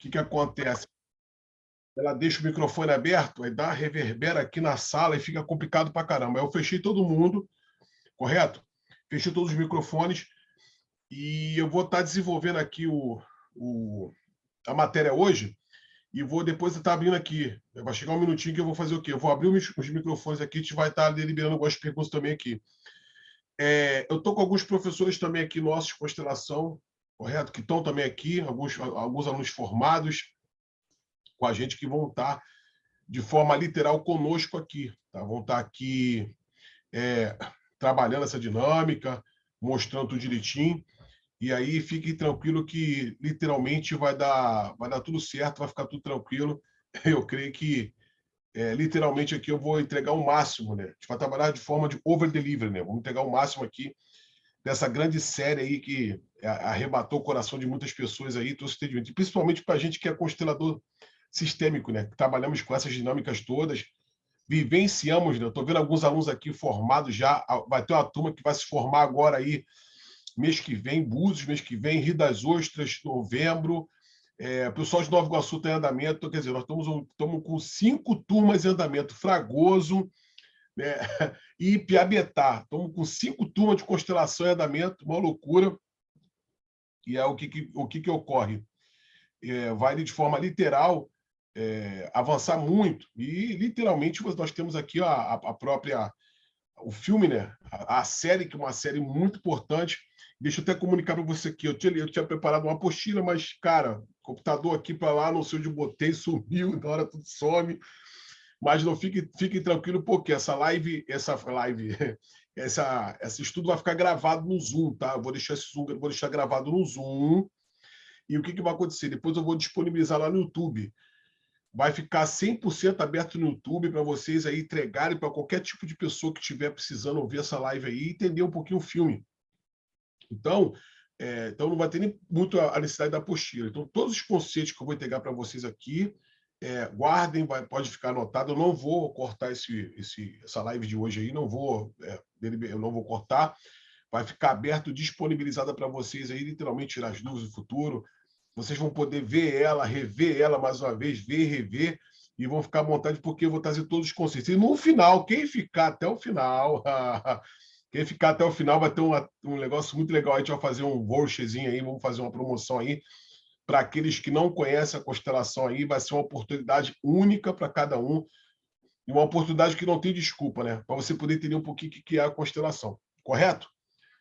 que acontece? Ela deixa o microfone aberto, aí dá reverbera aqui na sala e fica complicado para caramba. Aí eu fechei todo mundo, correto? Fechei todos os microfones e eu vou estar desenvolvendo aqui a matéria hoje e vou depois estar abrindo aqui. Vai chegar um minutinho que eu vou fazer o quê? Eu vou abrir os microfones aqui, a gente vai estar deliberando algumas perguntas também aqui. Eu estou com alguns professores também aqui nossos de constelação, correto? Que estão também aqui, alguns alunos formados com a gente que vão estar de forma literal conosco aqui. Tá? Vão estar aqui trabalhando essa dinâmica, mostrando tudo direitinho. E aí fique tranquilo que literalmente vai dar tudo certo, vai ficar tudo tranquilo. Eu creio que literalmente aqui eu vou entregar o máximo, né? A gente vai trabalhar de forma de over-delivery, né? Vamos entregar o máximo aqui dessa grande série aí que arrebatou o coração de muitas pessoas aí, trouxe entendimento. E principalmente para a gente que é constelador sistêmico, né? Que trabalhamos com essas dinâmicas todas, vivenciamos, né? Eu estou vendo alguns alunos aqui formados já, vai ter uma turma que vai se formar agora aí, mês que vem, Búzios, mês que vem, Rio das Ostras, novembro. O pessoal de Nova Iguaçu está em andamento, quer dizer, nós estamos com 5 turmas em andamento, Fragoso, né? E Piabetá. Estamos com 5 turmas de constelação em andamento, uma loucura. E é o que ocorre? Vai de forma literal avançar muito. E, literalmente, nós temos aqui a própria o filme, né? A série, que é uma série muito importante. Deixa eu até comunicar para você aqui. Eu tinha preparado uma apostila, mas, cara, computador aqui para lá, não sei onde botei, sumiu, na hora tudo some. Mas não fique tranquilo, porque esse estudo vai ficar gravado no Zoom, tá? Eu vou deixar gravado no Zoom. E o que vai acontecer? Depois eu vou disponibilizar lá no YouTube. Vai ficar 100% aberto no YouTube para vocês aí entregarem para qualquer tipo de pessoa que estiver precisando ouvir essa live aí e entender um pouquinho o filme. Então não vai ter nem muito a necessidade da apostila. Então, todos os conceitos que eu vou entregar para vocês aqui, guardem, pode ficar anotado. Eu não vou cortar essa live de hoje aí, eu não vou cortar. Vai ficar aberto, disponibilizada para vocês aí, literalmente, tirar as dúvidas do futuro. Vocês vão poder ver ela, rever ela mais uma vez, ver e rever, e vão ficar à vontade, porque eu vou trazer todos os conceitos. E no final, quem ficar até o final, vai ter um negócio muito legal. A gente vai fazer um voucherzinho aí, vamos fazer uma promoção aí para aqueles que não conhecem a constelação aí. Vai ser uma oportunidade única para cada um, e uma oportunidade que não tem desculpa, né? Para você poder entender um pouquinho o que é a constelação. Correto?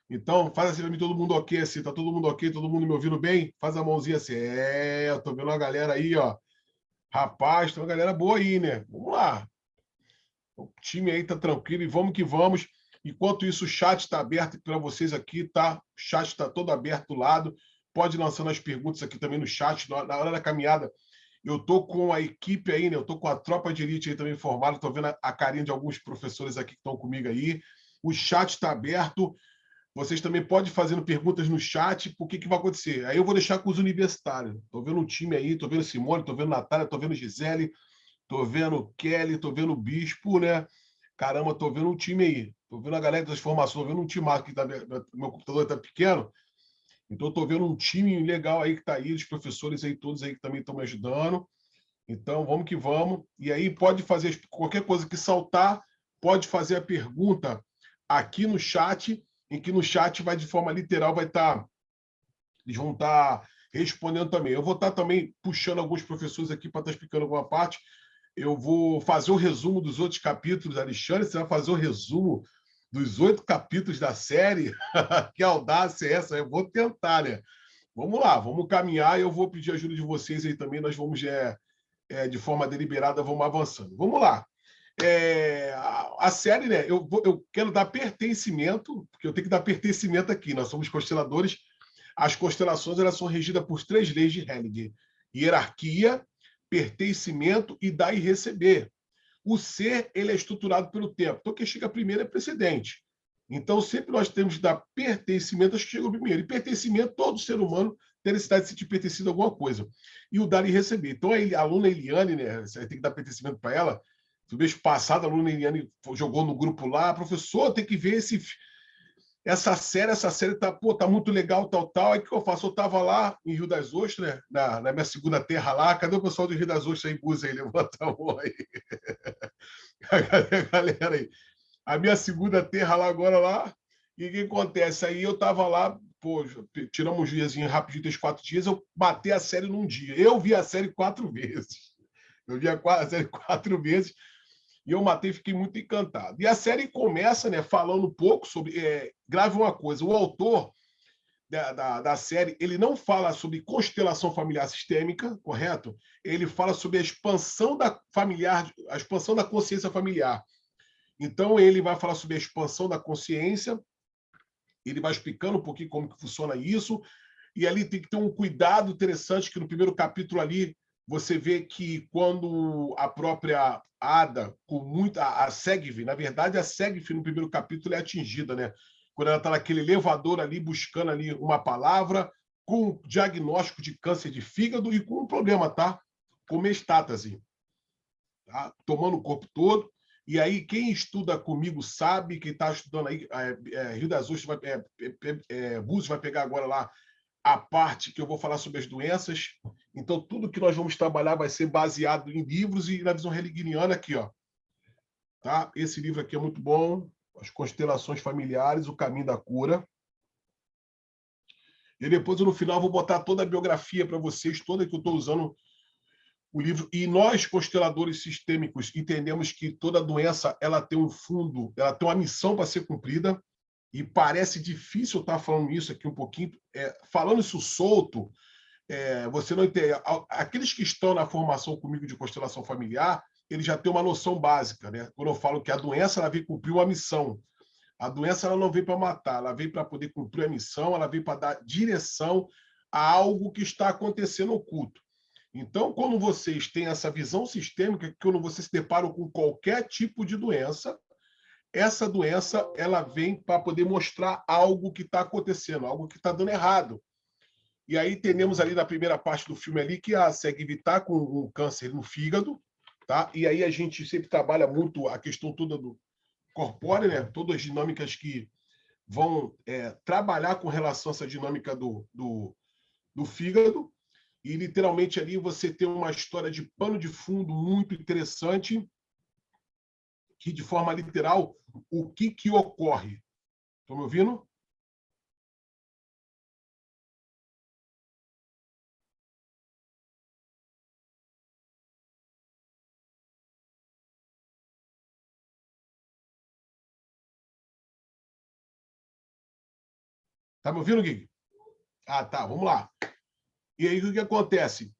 Então, faz assim para mim, todo mundo ok, assim, tá todo mundo ok, todo mundo me ouvindo bem? Faz a mãozinha assim, eu tô vendo uma galera aí, ó. Rapaz, tem uma galera boa aí, né? Vamos lá. O time aí tá tranquilo e vamos que vamos. Enquanto isso, o chat está aberto para vocês aqui, tá? O chat está todo aberto do lado. Pode ir lançando as perguntas aqui também no chat. Na hora da caminhada, eu tô com a equipe aí, né? Eu tô com a tropa de elite aí também formada. Tô vendo a carinha de alguns professores aqui que estão comigo aí. O chat está aberto. Vocês também podem fazendo perguntas no chat, por que vai acontecer. Aí eu vou deixar com os universitários. Estou vendo um time aí, estou vendo Simone, estou vendo Natália, estou vendo Gisele, estou vendo Kelly, estou vendo o Bispo, né? Caramba, estou vendo um time aí. Estou vendo a galera das formações, estou vendo um time aqui, meu computador está pequeno, então estou vendo um time legal aí que está aí, os professores aí, todos aí que também estão me ajudando. Então, vamos que vamos. E aí pode fazer qualquer coisa que saltar, pode fazer a pergunta aqui no chat, em que no chat vai de forma literal, eles vão estar respondendo também. Eu vou estar também puxando alguns professores aqui para estar explicando alguma parte. Eu vou fazer o resumo dos outros capítulos. Alexandre, você vai fazer o resumo dos 8 capítulos da série? Que audácia é essa? Eu vou tentar, né? Vamos lá, vamos caminhar e eu vou pedir ajuda de vocês aí também. Nós vamos, de forma deliberada, vamos avançando. Vamos lá. A série, né? Eu quero dar pertencimento, porque eu tenho que dar pertencimento aqui. Nós somos consteladores. As constelações elas são regidas por 3 leis de Hellinger: hierarquia, pertencimento e dar e receber. O ser ele é estruturado pelo tempo. Então, quem chega primeiro é precedente. Então, sempre nós temos que dar pertencimento aos que chegam primeiro. E pertencimento, todo ser humano tem necessidade de se sentir pertencido a alguma coisa. E o dar e receber. Então, a aluna Eliane, né? Você tem que dar pertencimento para ela. No mês passado, a aluna Eliane jogou no grupo lá, professor, tem que ver esse... essa série tá, pô, tá muito legal, tal, tal. Aí o que eu faço? Eu tava lá em Rio das Ostras, né? Na minha segunda terra lá. Cadê o pessoal do Rio das Ostras aí, Búzios aí? Levanta a mão aí. A galera aí. A minha segunda terra lá agora lá. E o que acontece? Aí eu tava lá, pô, tiramos um diazinho rapidinho, 3, 4 dias, eu matei a série num dia. Eu vi a série 4 vezes. Eu vi a série 4 vezes e eu matei e fiquei muito encantado. E a série começa, né, falando um pouco sobre. Grave uma coisa: o autor da série ele não fala sobre constelação familiar sistêmica, correto? Ele fala sobre a expansão da familiar, a expansão da consciência familiar. Então, ele vai falar sobre a expansão da consciência, ele vai explicando um pouquinho como que funciona isso, e ali tem que ter um cuidado interessante, que no primeiro capítulo ali, você vê que quando a própria Ada, com muita... A Segvi, na verdade, a Segvi no primeiro capítulo é atingida, né? Quando ela está naquele elevador ali, buscando ali uma palavra, com diagnóstico de câncer de fígado e com um problema, tá? Com metástase, tá? Tomando o corpo todo. E aí, quem estuda comigo sabe, quem está estudando aí, Rio das Ostras, Búzios vai pegar agora lá a parte que eu vou falar sobre as doenças. Então, tudo que nós vamos trabalhar vai ser baseado em livros e na visão hegeliana aqui, ó. Tá? Esse livro aqui é muito bom, As Constelações Familiares, O Caminho da Cura. E depois, no final, vou botar toda a biografia para vocês, toda que eu estou usando o livro. E nós, consteladores sistêmicos, entendemos que toda doença ela tem um fundo, ela tem uma missão para ser cumprida. E parece difícil estar falando isso aqui um pouquinho. Falando isso solto, você não entende. Aqueles que estão na formação comigo de constelação familiar, eles já têm uma noção básica, né? Quando eu falo que a doença ela vem cumprir uma missão. A doença ela não vem para matar, ela vem para poder cumprir a missão, ela vem para dar direção a algo que está acontecendo oculto. Então, quando vocês têm essa visão sistêmica, quando vocês se deparam com qualquer tipo de doença, essa doença ela vem para poder mostrar algo que está acontecendo, algo que está dando errado. E aí temos ali na primeira parte do filme ali que a Segvi está com um câncer no fígado, tá? E aí a gente sempre trabalha muito a questão toda do corpóreo, né? Todas as dinâmicas que vão trabalhar com relação a essa dinâmica do fígado. E literalmente ali você tem uma história de pano de fundo muito interessante, que de forma literal, o que ocorre? Estão me ouvindo? Tá me ouvindo, Gui? Ah, tá, vamos lá. E aí o que acontece?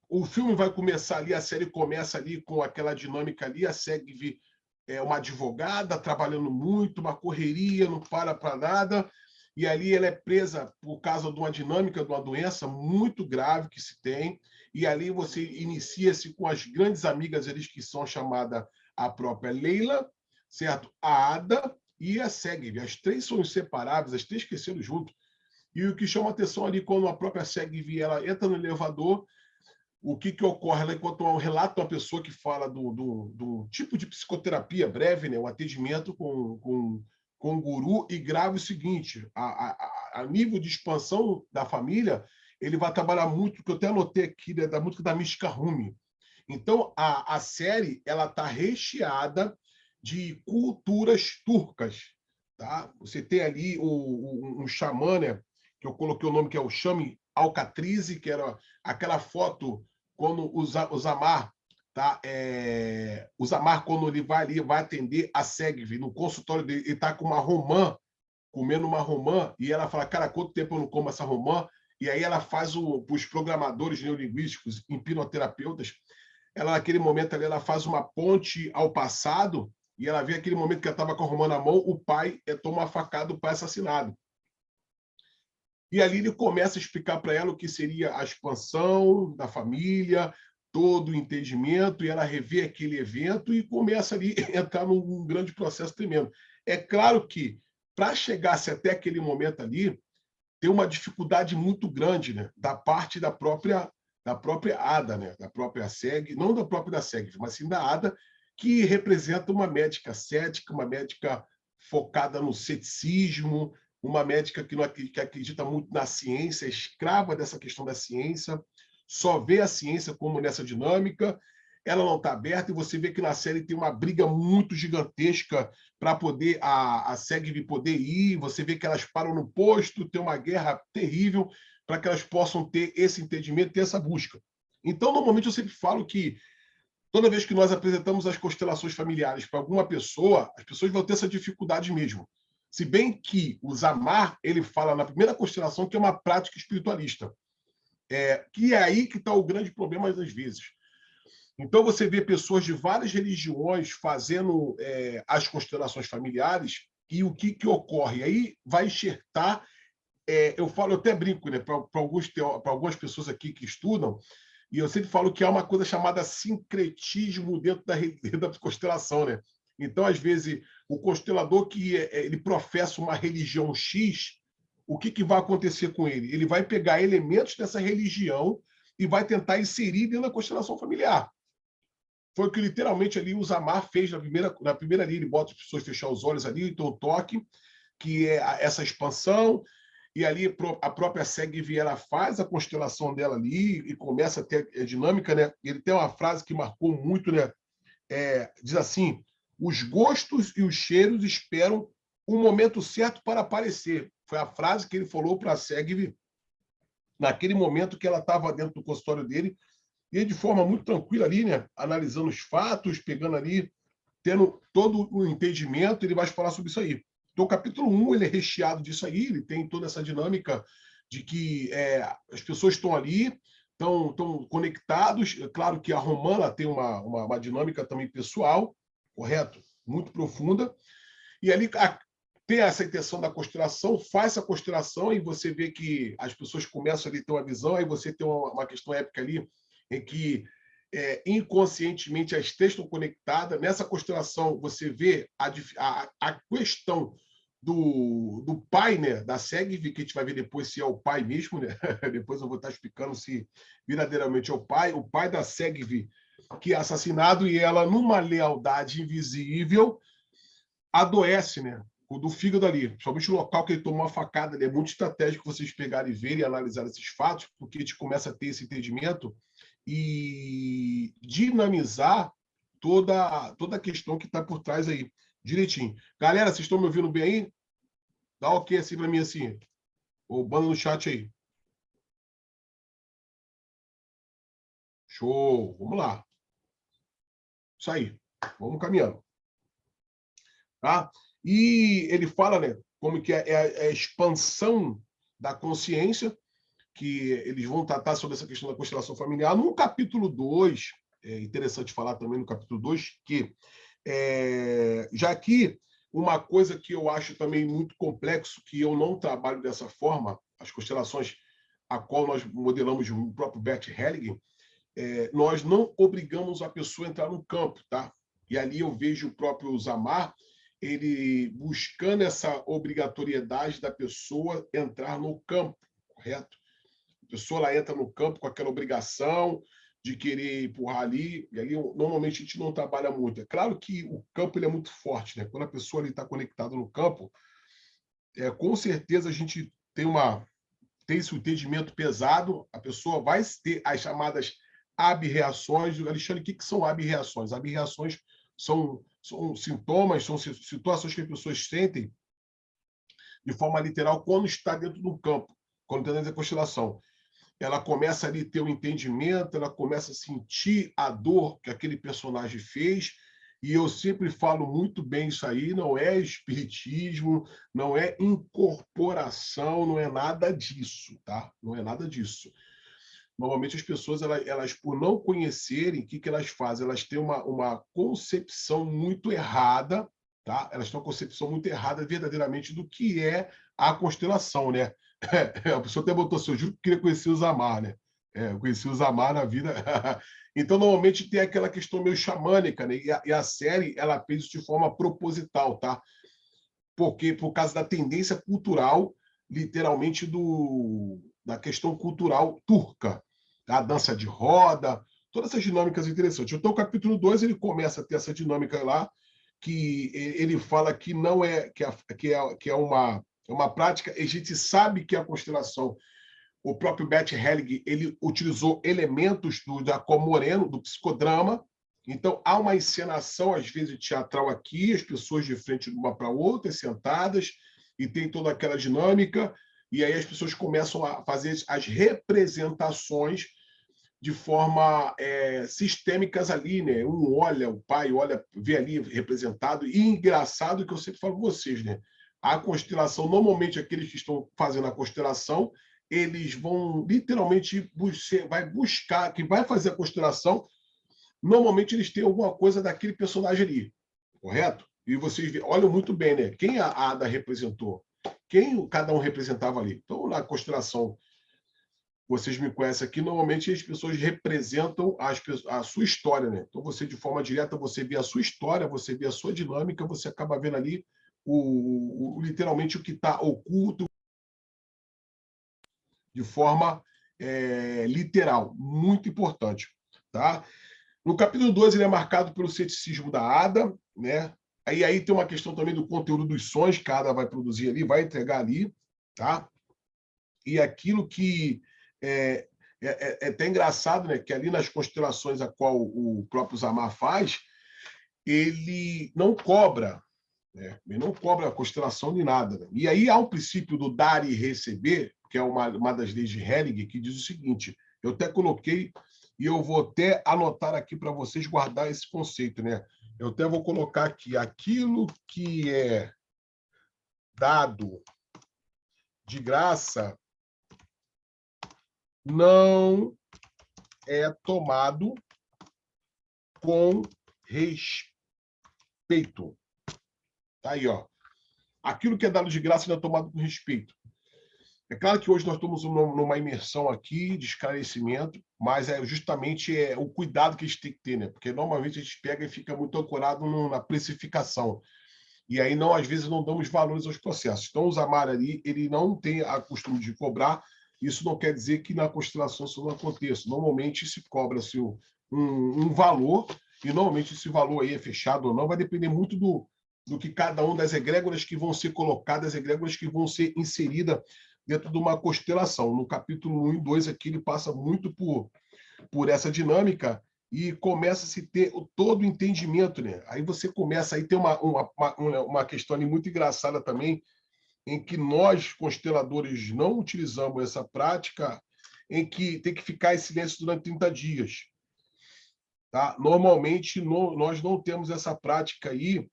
O filme vai começar ali, a série começa ali com aquela dinâmica ali, a Segvi é uma advogada trabalhando muito, uma correria, não para nada, e ali ela é presa por causa de uma dinâmica, de uma doença muito grave que se tem, e ali você inicia-se com as grandes amigas eles que são chamadas a própria Leila, certo? A Ada e a Segvi. As três são inseparáveis, as três cresceram junto. E o que chama atenção ali, quando a própria Segvi ela entra no elevador, o que ocorre? Ela encontra um relato de uma pessoa que fala do tipo de psicoterapia breve, né? Um atendimento com um guru, e grave o seguinte: a nível de expansão da família, ele vai trabalhar muito, que eu até anotei aqui, né, da música da Mística Rumi. Então, a série ela está recheada de culturas turcas. Tá? Você tem ali um xamã, né, que eu coloquei o nome, que é o Chame Alcatrize, que era aquela foto quando o Zamar, tá? O Zamar, quando ele vai ali, vai atender a Segvi no consultório dele, ele está com uma romã, comendo uma romã, e ela fala, cara, quanto tempo eu não como essa romã? E aí ela faz os programadores neurolinguísticos, hipnoterapeutas, ela naquele momento ali, ela faz uma ponte ao passado, e ela vê aquele momento que ela estava com a romã na mão, o pai toma uma facada, o pai assassinado. E ali ele começa a explicar para ela o que seria a expansão da família, todo o entendimento, e ela revê aquele evento e começa ali a entrar num grande processo tremendo. É claro que, para chegar-se até aquele momento ali, tem uma dificuldade muito grande, né, da parte da própria Ada, né, da própria SEG, não da própria da SEG, mas sim da Ada, que representa uma médica cética, uma médica focada no ceticismo, uma médica que, não, que acredita muito na ciência, é escrava dessa questão da ciência, só vê a ciência como nessa dinâmica, ela não está aberta, e você vê que na série tem uma briga muito gigantesca para poder a Segvi poder ir, você vê que elas param no posto, tem uma guerra terrível para que elas possam ter esse entendimento, ter essa busca. Então, normalmente, eu sempre falo que toda vez que nós apresentamos as constelações familiares para alguma pessoa, as pessoas vão ter essa dificuldade mesmo. Se bem que o Zamar, ele fala na primeira constelação que é uma prática espiritualista. Que é aí que está o grande problema das vezes. Então, você vê pessoas de várias religiões fazendo as constelações familiares, e o que ocorre? Aí vai enxertar, eu falo, eu até brinco, né, para algumas pessoas aqui que estudam, e eu sempre falo que há uma coisa chamada sincretismo dentro da constelação, né? Então, às vezes, o constelador que ele professa uma religião X, o que vai acontecer com ele? Ele vai pegar elementos dessa religião e vai tentar inserir dentro da constelação familiar. Foi o que literalmente ali o Zamar fez na primeira ali, ele bota as pessoas fechar os olhos ali, então o toque, que é essa expansão, e ali a própria Segvi, ela faz a constelação dela ali e começa a ter a dinâmica, né? Ele tem uma frase que marcou muito, né? Diz assim: os gostos e os cheiros esperam o momento certo para aparecer. Foi a frase que ele falou para a Segvi naquele momento que ela estava dentro do consultório dele, e de forma muito tranquila ali, né? Analisando os fatos, pegando ali, tendo todo o entendimento, ele vai falar sobre isso aí. Então, o capítulo 1, ele é recheado disso aí, ele tem toda essa dinâmica de que as pessoas estão ali, estão conectados. É claro que a Romana tem uma dinâmica também pessoal, correto? Muito profunda. E ali tem essa intenção da constelação, faz essa constelação e você vê que as pessoas começam ali a ter uma visão, aí você tem uma questão épica ali em que inconscientemente as três estão conectadas. Nessa constelação, você vê a questão do pai, né, da Segvi, que a gente vai ver depois se é o pai mesmo, né? Depois eu vou estar explicando se verdadeiramente é o pai da Segvi que é assassinado, e ela, numa lealdade invisível, adoece, né? O do fígado ali, principalmente o local que ele tomou uma facada, ele é muito estratégico vocês pegarem e verem e analisar esses fatos, porque a gente começa a ter esse entendimento e dinamizar toda a questão que está por trás aí, direitinho. Galera, vocês estão me ouvindo bem aí? Dá ok assim para mim, assim. Ou banda no chat aí. Show, vamos lá. Isso aí, vamos caminhando. Tá? E ele fala, né, como que é a expansão da consciência, que eles vão tratar sobre essa questão da constelação familiar. No capítulo 2, é interessante falar também no capítulo 2, que já aqui, uma coisa que eu acho também muito complexo, que eu não trabalho dessa forma, as constelações a qual nós modelamos o próprio Bert Hellinger, nós não obrigamos a pessoa a entrar no campo, tá? E ali eu vejo o próprio Zamar, ele buscando essa obrigatoriedade da pessoa entrar no campo, correto? A pessoa ela entra no campo com aquela obrigação de querer empurrar ali, e ali normalmente a gente não trabalha muito. É claro que o campo ele é muito forte, né? Quando a pessoa está conectada no campo, com certeza a gente tem esse entendimento pesado, a pessoa vai ter as chamadas abreações. Alexandre, o que são abreações? Abreações são sintomas, são situações que as pessoas sentem de forma literal quando está dentro do campo, quando está dentro da constelação. Ela começa ali a ter um entendimento, ela começa a sentir a dor que aquele personagem fez, e eu sempre falo muito bem isso aí, não é espiritismo, não é incorporação, não é nada disso, tá? Não é nada disso. Normalmente as pessoas, elas por não conhecerem, o que elas fazem? Elas têm uma concepção muito errada, tá? Elas têm uma concepção muito errada verdadeiramente do que é a constelação, né? A pessoa até botou assim, eu juro que queria conhecer o Zamar, né? Eu conheci o Zamar na vida. Então, normalmente tem aquela questão meio xamânica, né? E a série, ela fez isso de forma proposital, tá? Porque por causa da tendência cultural, literalmente da questão cultural turca, a dança de roda, todas essas dinâmicas interessantes. Então, o capítulo 2 ele começa a ter essa dinâmica lá, que ele fala que não é que é uma prática. A gente sabe que a constelação, o próprio Bert Helling, ele utilizou elementos do Jacob Moreno, do psicodrama. Então, há uma encenação, às vezes, teatral aqui, as pessoas de frente de uma para outra, sentadas, e tem toda aquela dinâmica, e aí as pessoas começam a fazer as representações de forma sistêmicas ali, né? Um olha, o pai olha, vê ali representado, e engraçado que eu sempre falo para vocês, né? A constelação, normalmente aqueles que estão fazendo a constelação, eles vão literalmente buscar, quem vai fazer a constelação, normalmente eles têm alguma coisa daquele personagem ali, correto? E vocês olham muito bem, né? Quem a Ada representou? Quem cada um representava ali? Então, na constelação, vocês me conhecem aqui, normalmente as pessoas representam a sua história, né? Então, você, de forma direta, você vê a sua história, você vê a sua dinâmica, você acaba vendo ali literalmente o que está oculto de forma literal. Muito importante, tá? No capítulo 2, ele é marcado pelo ceticismo da Ada, né? Aí tem uma questão também do conteúdo dos sonhos que a Ada vai produzir ali, vai entregar ali, tá? E aquilo que é até engraçado, né? Que ali nas constelações a qual o próprio Zamar faz, ele não cobra, né? Ele não cobra a constelação de nada. Né? E aí há um princípio do dar e receber, que é uma das leis de Helling, que diz o seguinte, eu até coloquei, e eu vou até anotar aqui para vocês guardar esse conceito, né? Eu até vou colocar aqui, aquilo que é dado de graça não é tomado com respeito. Tá aí, ó. Aquilo que é dado de graça não é tomado com respeito. É claro que hoje nós estamos numa imersão aqui de esclarecimento, mas é justamente o cuidado que a gente tem que ter, né? Porque normalmente a gente pega e fica muito ancorado na precificação. E aí, não, às vezes, não damos valores aos processos. Então, o Zamar ali, ele não tem a costume de cobrar. Isso não quer dizer que na constelação isso não aconteça. Normalmente se cobra-se um valor, e normalmente esse valor aí é fechado ou não, vai depender muito do que cada um das egrégoras que vão ser colocadas, egrégoras que vão ser inseridas dentro de uma constelação. No capítulo 1 e 2 aqui, ele passa muito por essa dinâmica e começa a se ter todo o entendimento, né? Aí você começa, aí tem uma questão ali muito engraçada também, em que nós, consteladores, não utilizamos essa prática, em que tem que ficar em silêncio durante 30 dias. Tá? Normalmente, nós não temos essa prática aí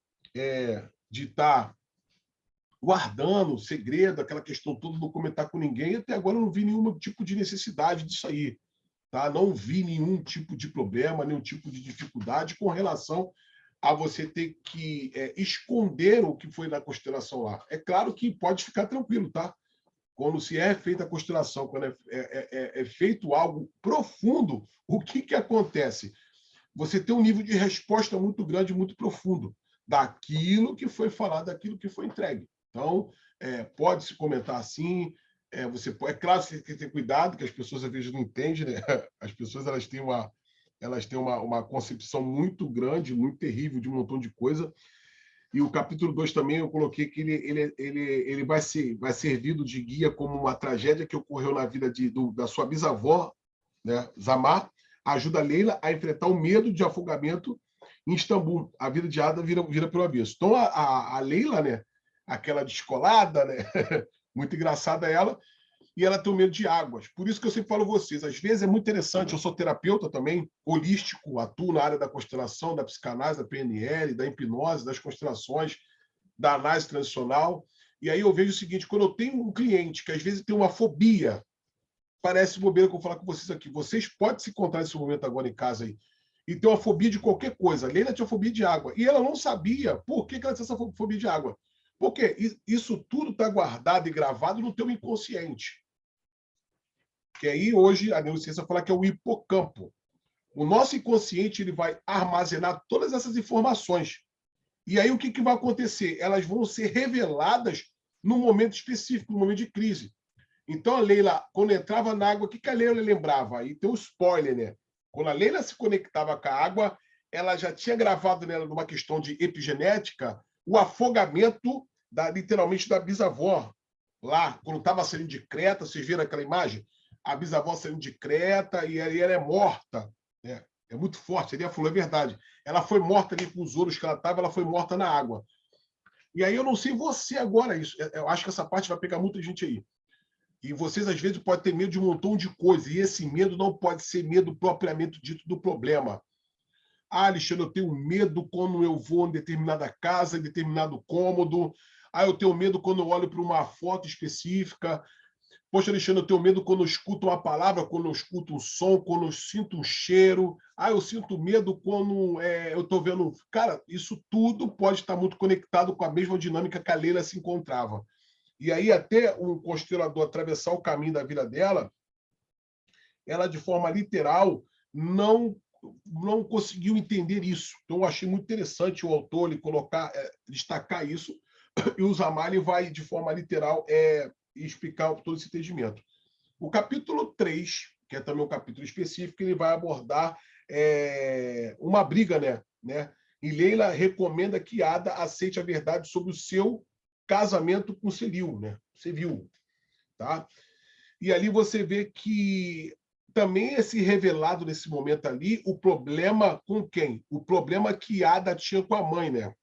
de estar guardando segredo, aquela questão toda, não comentar com ninguém, até agora eu não vi nenhum tipo de necessidade disso aí. Tá? Não vi nenhum tipo de problema, nenhum tipo de dificuldade com relação a você ter que esconder o que foi na constelação lá. É claro que pode ficar tranquilo, tá? Quando se é feita a constelação, quando é feito algo profundo, o que acontece? Você tem um nível de resposta muito grande, muito profundo daquilo que foi falado, daquilo que foi entregue. Então, pode-se comentar assim, é claro que você tem que ter cuidado, que as pessoas às vezes não entendem, né? As pessoas elas têm uma concepção muito grande, muito terrível de um montão de coisa. E o capítulo 2 também eu coloquei que ele vai servido de guia como uma tragédia que ocorreu na vida da sua bisavó, né, Zamar, ajuda a Leila a enfrentar o medo de afogamento em Istambul. A vida de Ada vira pelo abisso. Então, a Leila, né, aquela descolada, né, muito engraçada ela, e ela tem medo de águas. Por isso que eu sempre falo a vocês, às vezes é muito interessante, eu sou terapeuta também, holístico, atuo na área da constelação, da psicanálise, da PNL, da hipnose, das constelações, da análise tradicional, e aí eu vejo o seguinte, quando eu tenho um cliente que às vezes tem uma fobia, parece bobeira que eu vou falar com vocês aqui, vocês podem se encontrar nesse momento agora em casa aí, e ter uma fobia de qualquer coisa. A Leila tinha fobia de água, e ela não sabia por que ela tinha essa fobia de água. Porque isso tudo está guardado e gravado no teu inconsciente. Que aí hoje a neurociência fala que é o hipocampo. O nosso inconsciente ele vai armazenar todas essas informações. E aí o que vai acontecer? Elas vão ser reveladas num momento específico, num momento de crise. Então a Leila, quando entrava na água, o que a Leila lembrava? Aí tem um spoiler, né? Quando a Leila se conectava com a água, ela já tinha gravado nela, numa questão de epigenética, o afogamento, literalmente, da bisavó. Lá, quando estava saindo de Creta, vocês viram aquela imagem? A bisavó saindo de Creta e ela é morta. É muito forte. Ele falou, é verdade. Ela foi morta ali com os ouros que ela estava, ela foi morta na água. E aí eu não sei você agora isso. Eu acho que essa parte vai pegar muita gente aí. E vocês, às vezes, podem ter medo de um montão de coisas. E esse medo não pode ser medo propriamente dito do problema. Ah, Alexandre, eu tenho medo quando eu vou em determinada casa, em determinado cômodo. Ah, eu tenho medo quando eu olho para uma foto específica. Poxa, Alexandre, eu tenho medo quando eu escuto uma palavra, quando eu escuto um som, quando eu sinto um cheiro. Ah, eu sinto medo quando eu estou vendo. Cara, isso tudo pode estar muito conectado com a mesma dinâmica que a Leila se encontrava. E aí, até um constelador atravessar o caminho da vida dela, ela, de forma literal, não conseguiu entender isso. Então, eu achei muito interessante o autor ele colocar, destacar isso, e o Zamali vai, de forma literal, explicar todo esse entendimento. O capítulo 3, que é também um capítulo específico, ele vai abordar uma briga, né? E Leila recomenda que Ada aceite a verdade sobre o seu casamento com Celil, né? Você viu, tá? E ali você vê que também é se revelado nesse momento ali o problema com quem? O problema que Ada tinha com a mãe, né?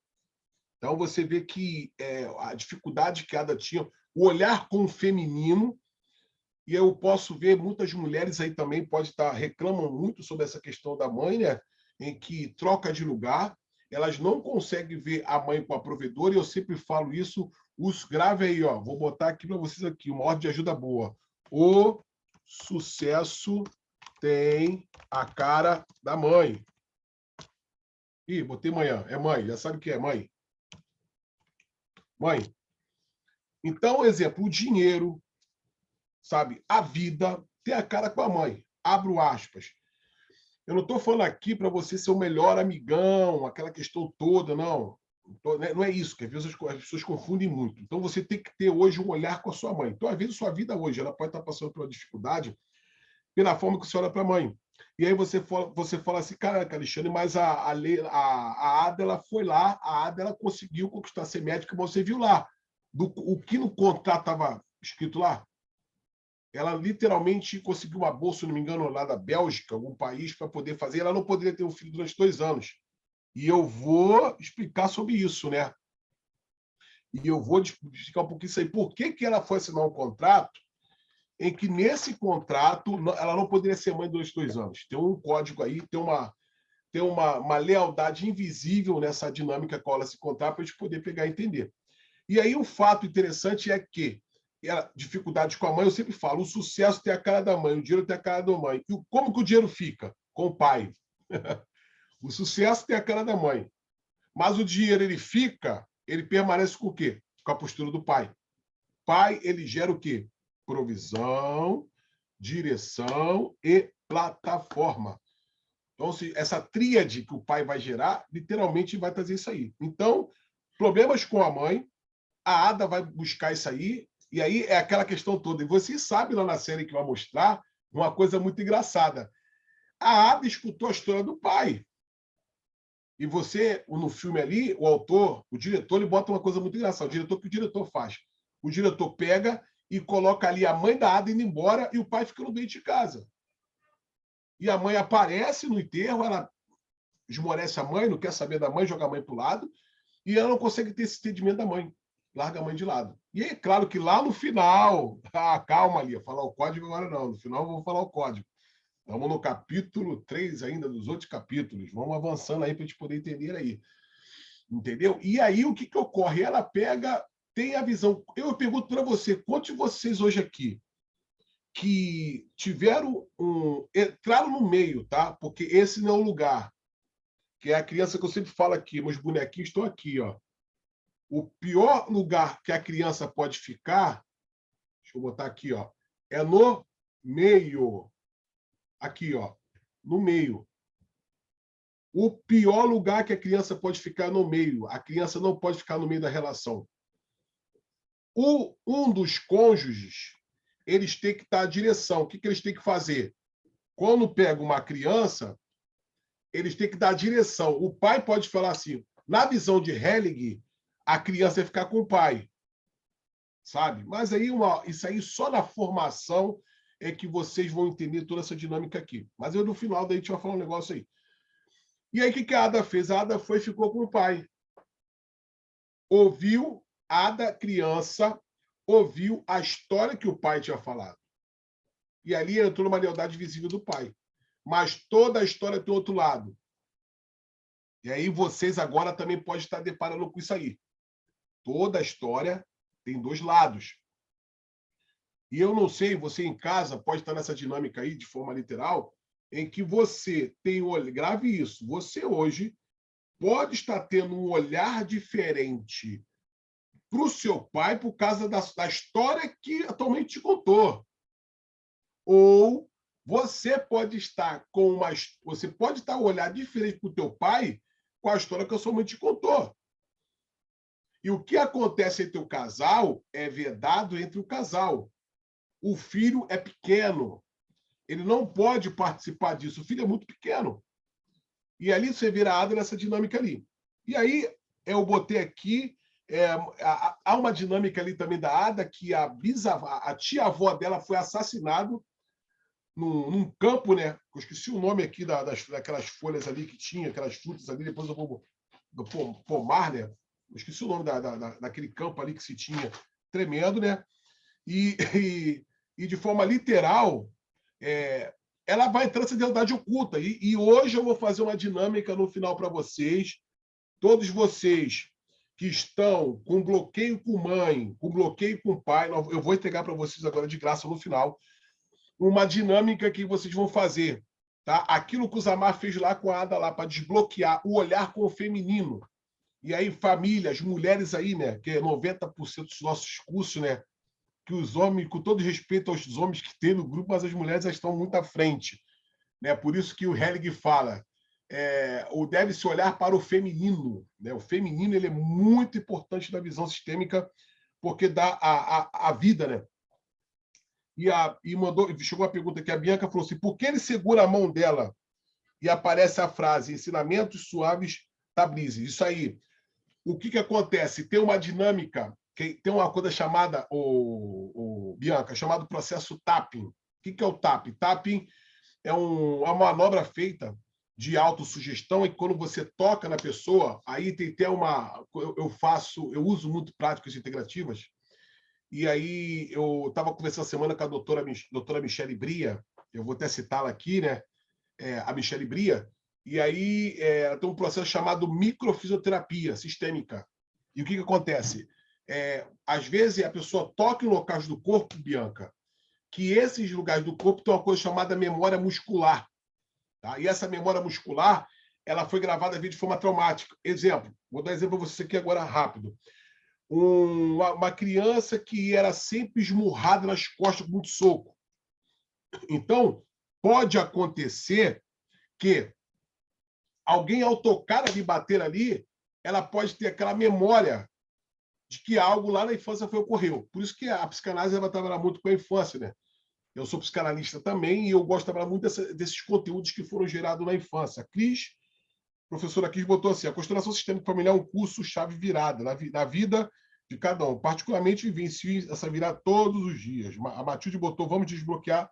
Então você vê que a dificuldade que Ada tinha, o olhar com o feminino, e eu posso ver muitas mulheres aí também reclamam muito sobre essa questão da mãe, né? Em que troca de lugar, elas não conseguem ver a mãe com a provedora, e eu sempre falo isso, os grave aí, ó, vou botar aqui para vocês aqui, uma ordem de ajuda boa. O sucesso tem a cara da mãe. Ih, botei manhã, é mãe, já sabe o que é mãe. Mãe. Então, exemplo, o dinheiro, sabe, a vida tem a cara com a mãe. Abro aspas. Eu não estou falando aqui para você ser o melhor amigão, aquela questão toda, não. Não é isso, que às vezes as pessoas confundem muito. Então, você tem que ter hoje um olhar com a sua mãe. Então, às vezes, sua vida hoje ela pode estar passando por uma dificuldade pela forma que você olha para a mãe. E aí você fala assim, caraca, Alexandre, mas a Ada ela foi lá, a Ada ela conseguiu conquistar ser médica, você viu lá. O que no contrato estava escrito lá? Ela literalmente conseguiu uma bolsa, se não me engano, lá da Bélgica, algum país, para poder fazer. Ela não poderia ter um filho durante 2 anos. E eu vou explicar sobre isso, né? E eu vou explicar um pouquinho isso aí. Por que ela foi assinar um contrato em que, nesse contrato, ela não poderia ser mãe durante 2 anos? Tem um código aí, tem uma lealdade invisível nessa dinâmica com ela se contrato para a gente poder pegar e entender. E aí, um fato interessante é que dificuldade com a mãe, eu sempre falo, o sucesso tem a cara da mãe, o dinheiro tem a cara da mãe. E como que o dinheiro fica? Com o pai. O sucesso tem a cara da mãe. Mas o dinheiro, ele permanece com o quê? Com a postura do pai. Pai, ele gera o quê? Provisão, direção e plataforma. Então, essa tríade que o pai vai gerar, literalmente vai trazer isso aí. Então, problemas com a mãe, a Ada vai buscar isso aí, e aí é aquela questão toda. E você sabe lá na série que vai mostrar uma coisa muito engraçada. A Ada escutou a história do pai. E você, no filme ali, o autor, o diretor, ele bota uma coisa muito engraçada. O que o diretor faz? O diretor pega e coloca ali a mãe da Ada indo embora e o pai fica no meio de casa. E a mãe aparece no enterro, ela esmorece a mãe, não quer saber da mãe, joga a mãe para o lado, e ela não consegue ter esse entendimento da mãe. Larga a mãe de lado. E é claro que lá no final, calma ali, falar o código agora não, no final eu vou falar o código. Estamos no capítulo 3 ainda, dos outros capítulos. Vamos avançando aí para a gente poder entender aí. Entendeu? E aí o que ocorre? Ela pega, tem a visão. Eu pergunto para você, quantos de vocês hoje aqui que entraram no meio, tá? Porque esse não é o lugar, que é a criança que eu sempre falo aqui, meus bonequinhos estão aqui, ó. O pior lugar que a criança pode ficar, deixa eu botar aqui, ó, é no meio. Aqui, ó, no meio. O pior lugar que a criança pode ficar é no meio. A criança não pode ficar no meio da relação. Um dos cônjuges, eles têm que estar à direção. O que eles têm que fazer? Quando pega uma criança, eles têm que dar direção. O pai pode falar assim, na visão de Hellig, a criança vai ficar com o pai, sabe? Mas aí isso aí só na formação é que vocês vão entender toda essa dinâmica aqui. Mas eu, no final, daí a gente vai falar um negócio aí. E aí, o que a Ada fez? A Ada foi e ficou com o pai. Ouviu, Ada, criança, ouviu a história que o pai tinha falado. E ali entrou numa lealdade visível do pai. Mas toda a história tem outro lado. E aí vocês agora também podem estar deparando com isso aí. Toda a história tem dois lados. E eu não sei, você em casa pode estar nessa dinâmica aí, de forma literal, em que você tem olho, grave isso, você hoje pode estar tendo um olhar diferente para o seu pai por causa da história que atualmente te contou. Ou você pode estar com você pode estar um olhar diferente para o teu pai com a história que a sua mãe te contou. E o que acontece entre o casal é vedado entre o casal. O filho é pequeno. Ele não pode participar disso. O filho é muito pequeno. E ali você vira a Ada nessa dinâmica ali. E aí eu botei aqui, há uma dinâmica ali também da Ada, que a tia-avó dela foi assassinada num campo, né? Eu esqueci o nome aqui daquelas folhas ali que tinha, aquelas frutas ali, depois eu vou do pomar, né? Eu esqueci o nome daquele campo ali que se tinha, tremendo, né? E de forma literal, ela vai entrar nessa realidade oculta. E hoje eu vou fazer uma dinâmica no final para vocês, todos vocês que estão com bloqueio com mãe, com bloqueio com pai, eu vou entregar para vocês agora de graça no final, uma dinâmica que vocês vão fazer. Tá? Aquilo que o Zamar fez lá com a Ada lá, para desbloquear o olhar com o feminino. E aí, famílias, mulheres aí, né? Que é 90% dos nossos cursos, né? Que os homens, com todo respeito aos homens que tem no grupo, mas as mulheres estão muito à frente. Né? Por isso que o Hellig fala, ou deve-se olhar para o feminino. Né? O feminino ele é muito importante na visão sistêmica, porque dá a vida, né? Chegou a pergunta que a Bianca falou assim, por que ele segura a mão dela e aparece a frase ensinamentos suaves Tabrizi? Isso aí. O que acontece? Tem uma dinâmica, tem uma coisa chamada, Bianca, chamado processo tapping. O que é o tapping? Tapping é uma manobra feita de autossugestão, e quando você toca na pessoa, aí tem até eu uso muito práticas integrativas. E aí eu estava conversando essa semana com a doutora Michele Bria, eu vou até citá-la aqui, né? A Michele Bria, e aí tem um processo chamado microfisioterapia sistêmica. E o que acontece? Às vezes a pessoa toca em locais do corpo, Bianca, que esses lugares do corpo têm uma coisa chamada memória muscular. Tá? E essa memória muscular ela foi gravada de forma traumática. Exemplo, vou dar exemplo para você aqui agora rápido. Uma criança que era sempre esmurrada nas costas com muito soco. Então, pode acontecer que alguém, ao tocar ali, bater ali, ela pode ter aquela memória de que algo lá na infância ocorreu. Por isso que a psicanálise vai trabalhar muito com a infância, né? Eu sou psicanalista também e eu gosto de trabalhar muito desses conteúdos que foram gerados na infância. A professora Cris botou assim, a constelação sistêmica familiar é um curso chave virada na vida de cada um. Particularmente, vivencio essa virada todos os dias. A Matilde botou, vamos desbloquear.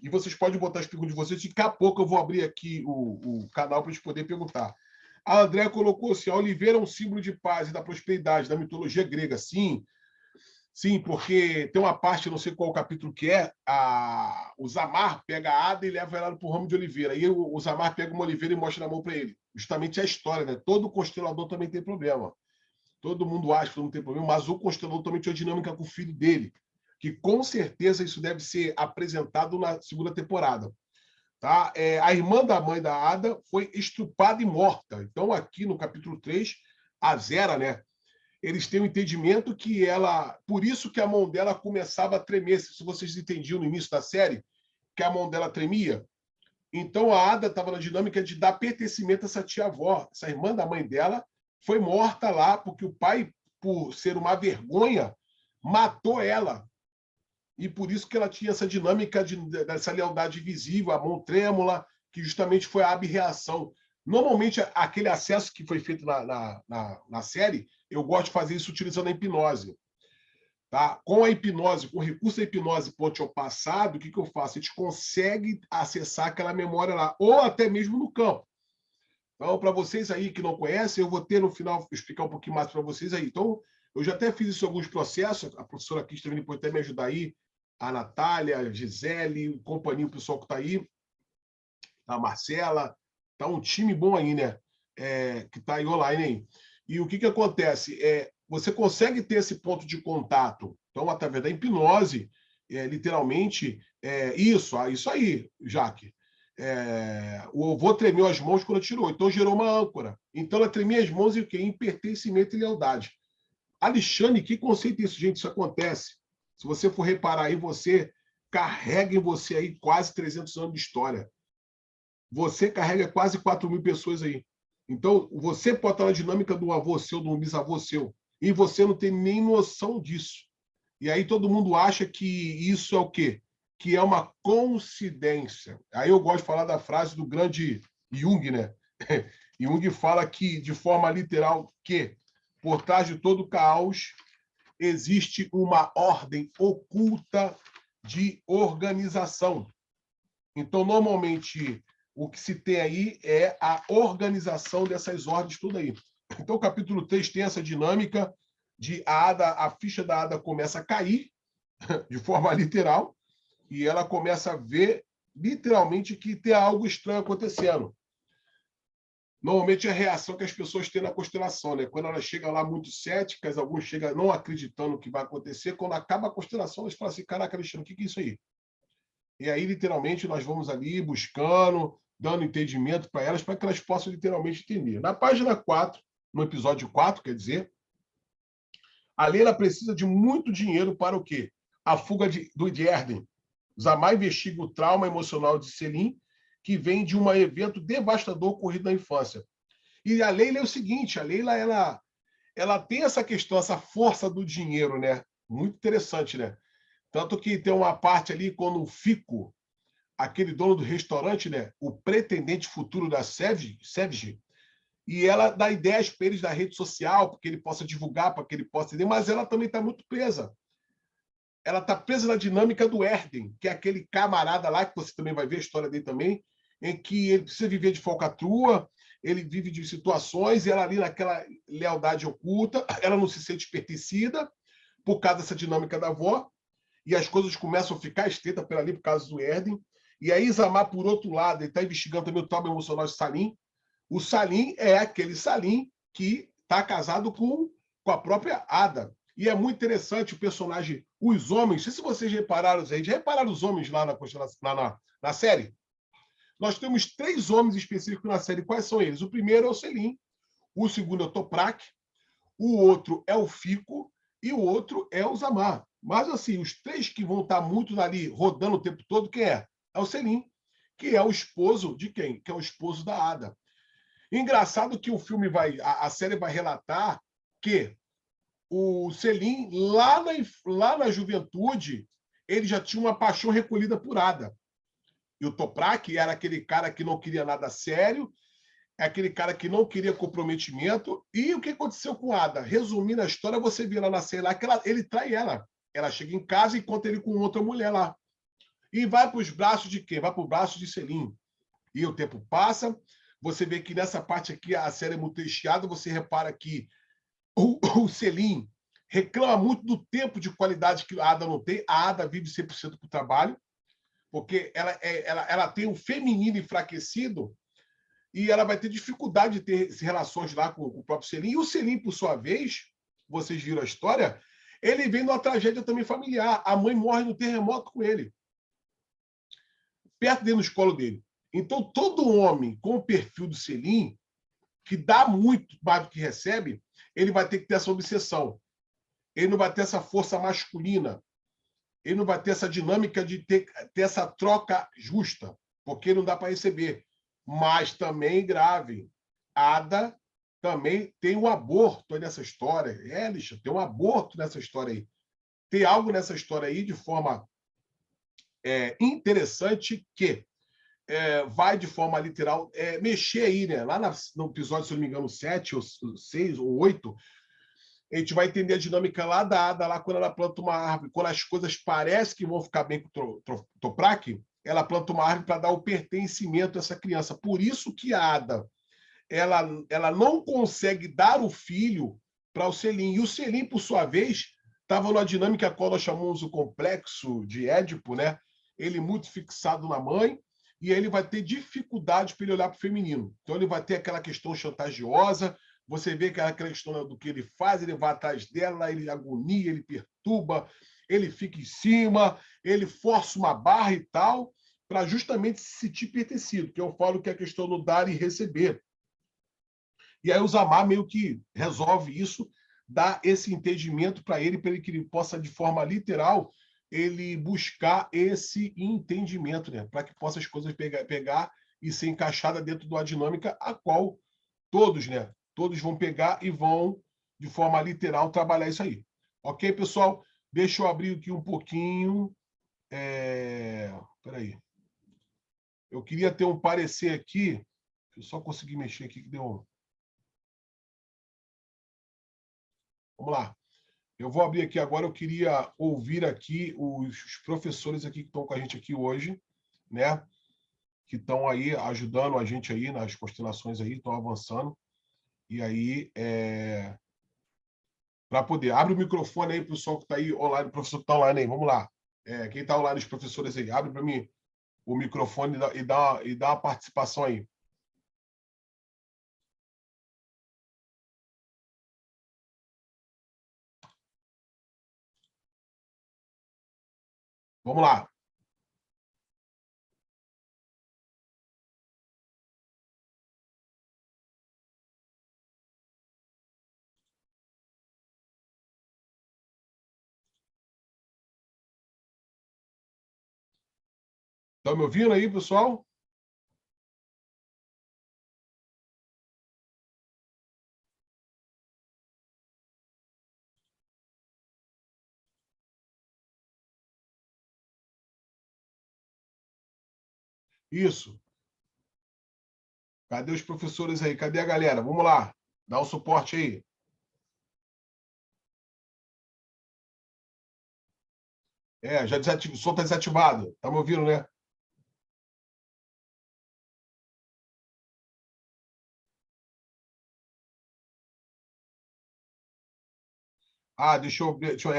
E vocês podem botar as perguntas de vocês. Daqui a pouco eu vou abrir aqui o canal para a gente poder perguntar. A Andréa colocou assim, a oliveira é um símbolo de paz e da prosperidade da mitologia grega. Sim, sim, porque tem uma parte, não sei qual o capítulo que é, o Zamar pega a Ada e leva ela para o ramo de oliveira. E o Zamar pega uma oliveira e mostra na mão para ele. Justamente a história, né? Todo constelador também tem problema. Todo mundo acha que não tem problema, mas o constelador também tem uma dinâmica com o filho dele, que com certeza isso deve ser apresentado na segunda temporada. Tá? A irmã da mãe da Ada foi estuprada e morta. Então, aqui no capítulo 3, a Zera, né? Eles têm o entendimento que ela... Por isso que a mão dela começava a tremer. Se vocês entendiam no início da série, que a mão dela tremia. Então, a Ada estava na dinâmica de dar pertencimento a essa tia-avó. Essa irmã da mãe dela foi morta lá porque o pai, por ser uma vergonha, matou ela. E por isso que ela tinha essa dinâmica dessa lealdade visível, a mão trêmula, que justamente foi a abreação. Normalmente, aquele acesso que foi feito na série, eu gosto de fazer isso utilizando a hipnose. Tá? Com a hipnose, com o recurso da hipnose ponte ao passado, o que eu faço? A gente consegue acessar aquela memória lá, ou até mesmo no campo. Então, para vocês aí que não conhecem, eu vou ter no final explicar um pouquinho mais para vocês aí. Então, eu já até fiz isso em alguns processos, a professora aqui também pode até me ajudar aí, a Natália, a Gisele, companhia, o pessoal que está aí, a Marcela, tá um time bom aí, né? Que está aí online aí. E o que acontece? Você consegue ter esse ponto de contato. Então, através da hipnose, literalmente, isso aí, Jaque. O avô tremeu as mãos quando tirou, então gerou uma âncora. Então, ela tremia as mãos e o quê? Em pertencimento e lealdade. Alexandre, que conceito é isso, gente? Isso acontece. Se você for reparar aí, você carrega em você aí quase 300 anos de história. Você carrega quase 4.000 pessoas aí. Então, você pode estar na dinâmica do avô seu, do bisavô seu, e você não tem nem noção disso. E aí todo mundo acha que isso é o quê? Que é uma coincidência. Aí eu gosto de falar da frase do grande Jung, né? Jung fala que, de forma literal, que por trás de todo caos existe uma ordem oculta de organização. Então, normalmente, o que se tem aí é a organização dessas ordens tudo aí. Então, o capítulo 3 tem essa dinâmica de a ficha da Ada começa a cair, de forma literal, e ela começa a ver, literalmente, que tem algo estranho acontecendo. Normalmente é a reação que as pessoas têm na constelação, né? Quando elas chegam lá muito céticas, alguns chegam não acreditando que vai acontecer, quando acaba a constelação, eles falam assim, caraca, Alexandre, o que é isso aí? E aí, literalmente, nós vamos ali buscando, dando entendimento para elas, para que elas possam literalmente entender. Na página 4, no episódio 4, quer dizer, a Leila precisa de muito dinheiro para o quê? A fuga de Erden. Zamai investiga o trauma emocional de Selim, que vem de um evento devastador ocorrido na infância. E a Leila é o seguinte, a Leila ela tem essa questão, essa força do dinheiro, né? Muito interessante, né? Tanto que tem uma parte ali, quando o Fico, aquele dono do restaurante, né? O pretendente futuro da Sevgi, e ela dá ideias para eles da rede social, para que ele possa divulgar, para que ele possa entender, mas ela também está muito presa. Ela está presa na dinâmica do Erden, que é aquele camarada lá, que você também vai ver a história dele também, em que ele precisa viver de falcatrua, ele vive de situações, e ela ali naquela lealdade oculta, ela não se sente pertencida, por causa dessa dinâmica da avó, e as coisas começam a ficar estreitas por ali por causa do Erden. E aí Isamar, por outro lado, ele está investigando também o trauma emocional de Salim. O Salim é aquele Salim que está casado com a própria Ada. E é muito interessante o personagem, os homens, não sei se vocês repararam, já repararam os homens lá na série? Nós temos 3 homens específicos na série. Quais são eles? O primeiro é o Selim, o segundo é o Toprak, o outro é o Fico e o outro é o Zamar. Mas, assim, os 3 que vão estar muito ali rodando o tempo todo, quem é? É o Selim, que é o esposo de quem? Que é o esposo da Ada. Engraçado que o filme a série vai relatar que o Selim, lá na juventude, ele já tinha uma paixão recolhida por Ada. E o Toprak era aquele cara que não queria nada sério, é aquele cara que não queria comprometimento. E o que aconteceu com Ada? Resumindo a história, você vê lá na série lá que ele trai ela. Ela chega em casa e encontra ele com outra mulher lá. E vai para os braços de quem? Vai para o braço de Selim. E o tempo passa, você vê que nessa parte aqui a série é muito recheada, você repara que o Selim reclama muito do tempo de qualidade que a Ada não tem. A Ada vive 100% para o trabalho, porque ela tem um feminino enfraquecido e ela vai ter dificuldade de ter relações lá com o próprio Selim. E o Selim, por sua vez, vocês viram a história, ele vem de uma tragédia também familiar. A mãe morre no terremoto com ele, perto dele, no colo dele. Então, todo homem com o perfil do Selim, que dá muito mais do que recebe, ele vai ter que ter essa obsessão. Ele não vai ter essa força masculina. Ele não vai ter essa dinâmica de ter essa troca justa, porque não dá para receber. Mas também grave. Ada também tem um aborto nessa história. Lixa, tem um aborto nessa história aí. Tem algo nessa história aí de forma interessante que vai de forma literal mexer aí, né? Lá no episódio, se eu não me engano, 7 ou 6 ou 8, a gente vai entender a dinâmica lá da Ada, lá quando ela planta uma árvore, quando as coisas parecem que vão ficar bem com o Toprak, ela planta uma árvore para dar o pertencimento a essa criança. Por isso que a Ada ela não consegue dar o filho para o Selim. E o Selim, por sua vez, estava numa dinâmica qual nós chamamos o complexo de Édipo, né? Ele muito fixado na mãe, e aí ele vai ter dificuldade para ele olhar para o feminino. Então ele vai ter aquela questão chantagiosa, você vê aquela questão do que ele faz, ele vai atrás dela, ele agonia, ele perturba, ele fica em cima, ele força uma barra e tal, para justamente se sentir pertencido, que eu falo que é a questão do dar e receber. E aí o Zamar meio que resolve isso, dá esse entendimento para ele que ele possa, de forma literal, ele buscar esse entendimento, né? Para que possa as coisas pegar e ser encaixada dentro de uma dinâmica a qual todos, né? Todos vão pegar e vão, de forma literal, trabalhar isso aí. Ok, pessoal? Deixa eu abrir aqui um pouquinho. Peraí. Eu queria ter um parecer aqui. Deixa eu só conseguir mexer aqui que deu. Vamos lá. Eu vou abrir aqui agora. Eu queria ouvir aqui os professores aqui que estão com a gente aqui hoje, né? Que estão aí ajudando a gente aí nas constelações aí, estão avançando. E aí, para poder. Abre o microfone aí, pessoal que está aí online, professor que está online aí. Vamos lá. Quem está online, os professores aí, abre para mim o microfone e dá uma participação aí. Vamos lá. Estão me ouvindo aí, pessoal? Isso. Cadê os professores aí? Cadê a galera? Vamos lá. Dá um suporte aí. Já desativou. O som está desativado. Tá me ouvindo, né?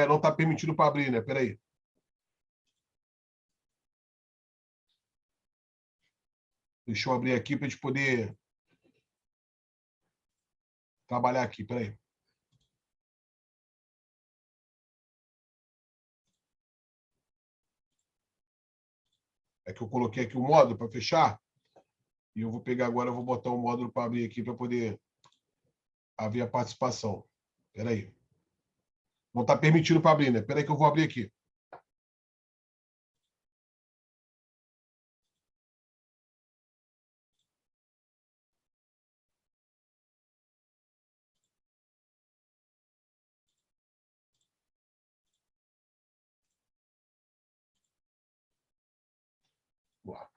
Não está permitido para abrir, né? Peraí. Deixa eu abrir aqui para a gente poder trabalhar aqui. Peraí. É que eu coloquei aqui o módulo para fechar. E eu vou pegar agora, eu vou botar o módulo para abrir aqui para poder abrir a participação. Peraí. Não está permitido para abrir, né? Peraí que eu vou abrir aqui. Vamos lá.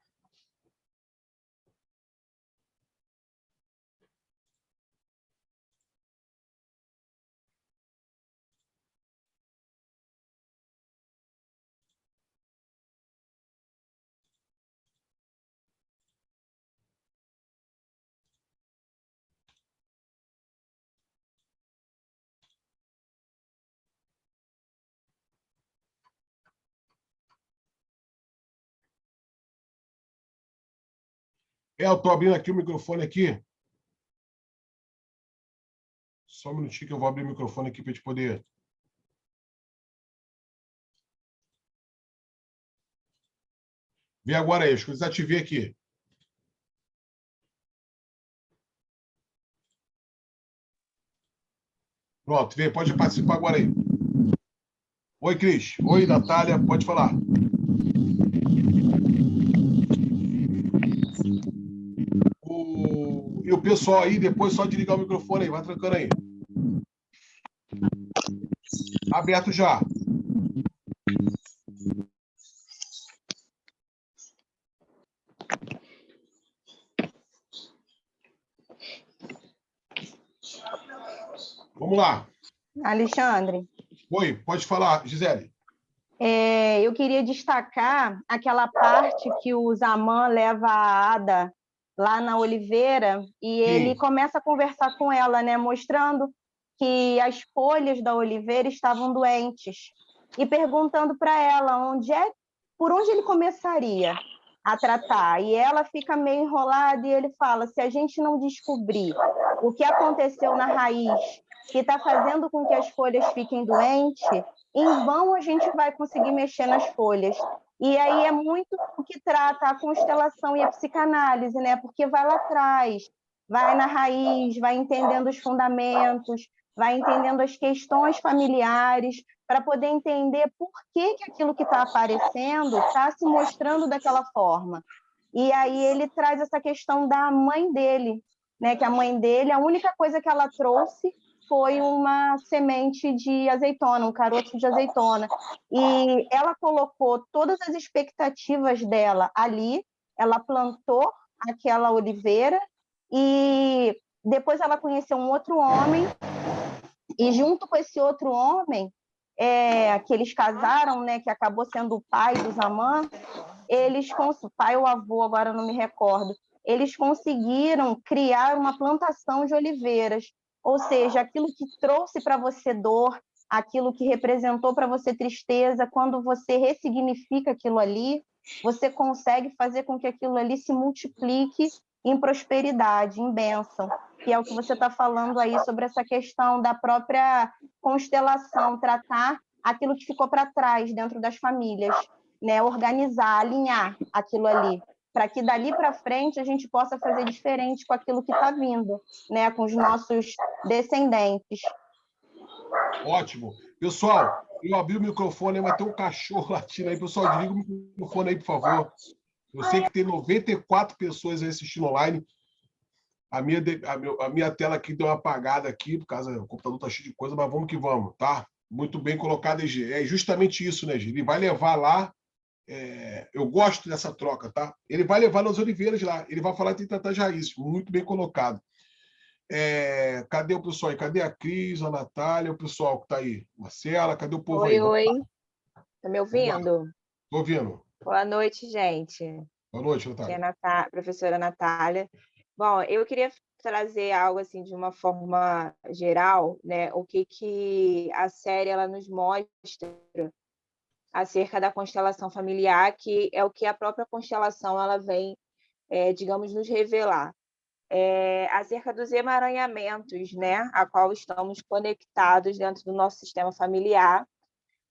Eu estou abrindo aqui o microfone aqui. Só um minutinho que eu vou abrir o microfone aqui para a gente poder. Vê agora aí, acho que eu desativei aqui. Pronto, vê, pode participar agora aí. Oi, Cris. Oi, Natália, pode falar. E o pessoal aí, depois só de ligar o microfone aí, vai trancando aí. Aberto já. Vamos lá. Alexandre, Oi, pode falar, Gisele. eu queria destacar aquela parte que o Zaman leva a Ada lá na oliveira e ele Sim, começa a conversar com ela, né, mostrando que as folhas da oliveira estavam doentes e perguntando para ela por onde ele começaria a tratar. E ela fica meio enrolada e ele fala: se a gente não descobrir o que aconteceu na raiz que está fazendo com que as folhas fiquem doentes, em vão a gente vai conseguir mexer nas folhas. E aí é muito o que trata a constelação e a psicanálise, né? Porque vai lá atrás, vai na raiz, vai entendendo os fundamentos, vai entendendo as questões familiares, para poder entender por que, que aquilo que está aparecendo está se mostrando daquela forma. E aí ele traz essa questão da mãe dele, né? Que a mãe dele, a única coisa que ela trouxe foi uma semente de azeitona, um caroço de azeitona. E ela colocou todas as expectativas dela ali, ela plantou aquela oliveira e depois ela conheceu um outro homem e junto com esse outro homem, que eles casaram, né, que acabou sendo o pai dos Zaman, pai ou avô, agora eu não me recordo, eles conseguiram criar uma plantação de oliveiras, ou seja, aquilo que trouxe para você dor, aquilo que representou para você tristeza, quando você ressignifica aquilo ali, você consegue fazer com que aquilo ali se multiplique em prosperidade, em bênção, que é o que você está falando aí sobre essa questão da própria constelação, tratar aquilo que ficou para trás dentro das famílias, né? Organizar, alinhar aquilo ali, para que dali para frente a gente possa fazer diferente com aquilo que está vindo, né? Com os nossos descendentes. Ótimo. Pessoal, eu abri o microfone, mas tem um cachorro latindo aí. Pessoal, desliga o microfone aí, por favor. Eu sei que tem 94 pessoas aí assistindo online. A minha tela aqui deu uma apagada aqui, por causa do computador tá cheio de coisa, mas vamos que vamos, tá? Muito bem colocado, EG. É justamente isso, né, G? Ele vai levar lá. Eu gosto dessa troca, tá? Ele vai levar nas oliveiras lá. Ele vai falar de tratar as raízes. Muito bem colocado. Cadê o pessoal aí? Cadê a Cris, a Natália, o pessoal que está aí? Marcela, cadê o povo aí? Oi, Vamos oi. lá, Tá me vamos lá. ouvindo? Estou ouvindo. Boa noite, gente. Boa noite, Aqui é Natália. a professora Natália. Bom, eu queria trazer algo assim de uma forma geral, né? O que a série ela nos mostra acerca da constelação familiar, que é o que a própria constelação ela vem, digamos, nos revelar. Acerca dos emaranhamentos, né? A qual estamos conectados dentro do nosso sistema familiar,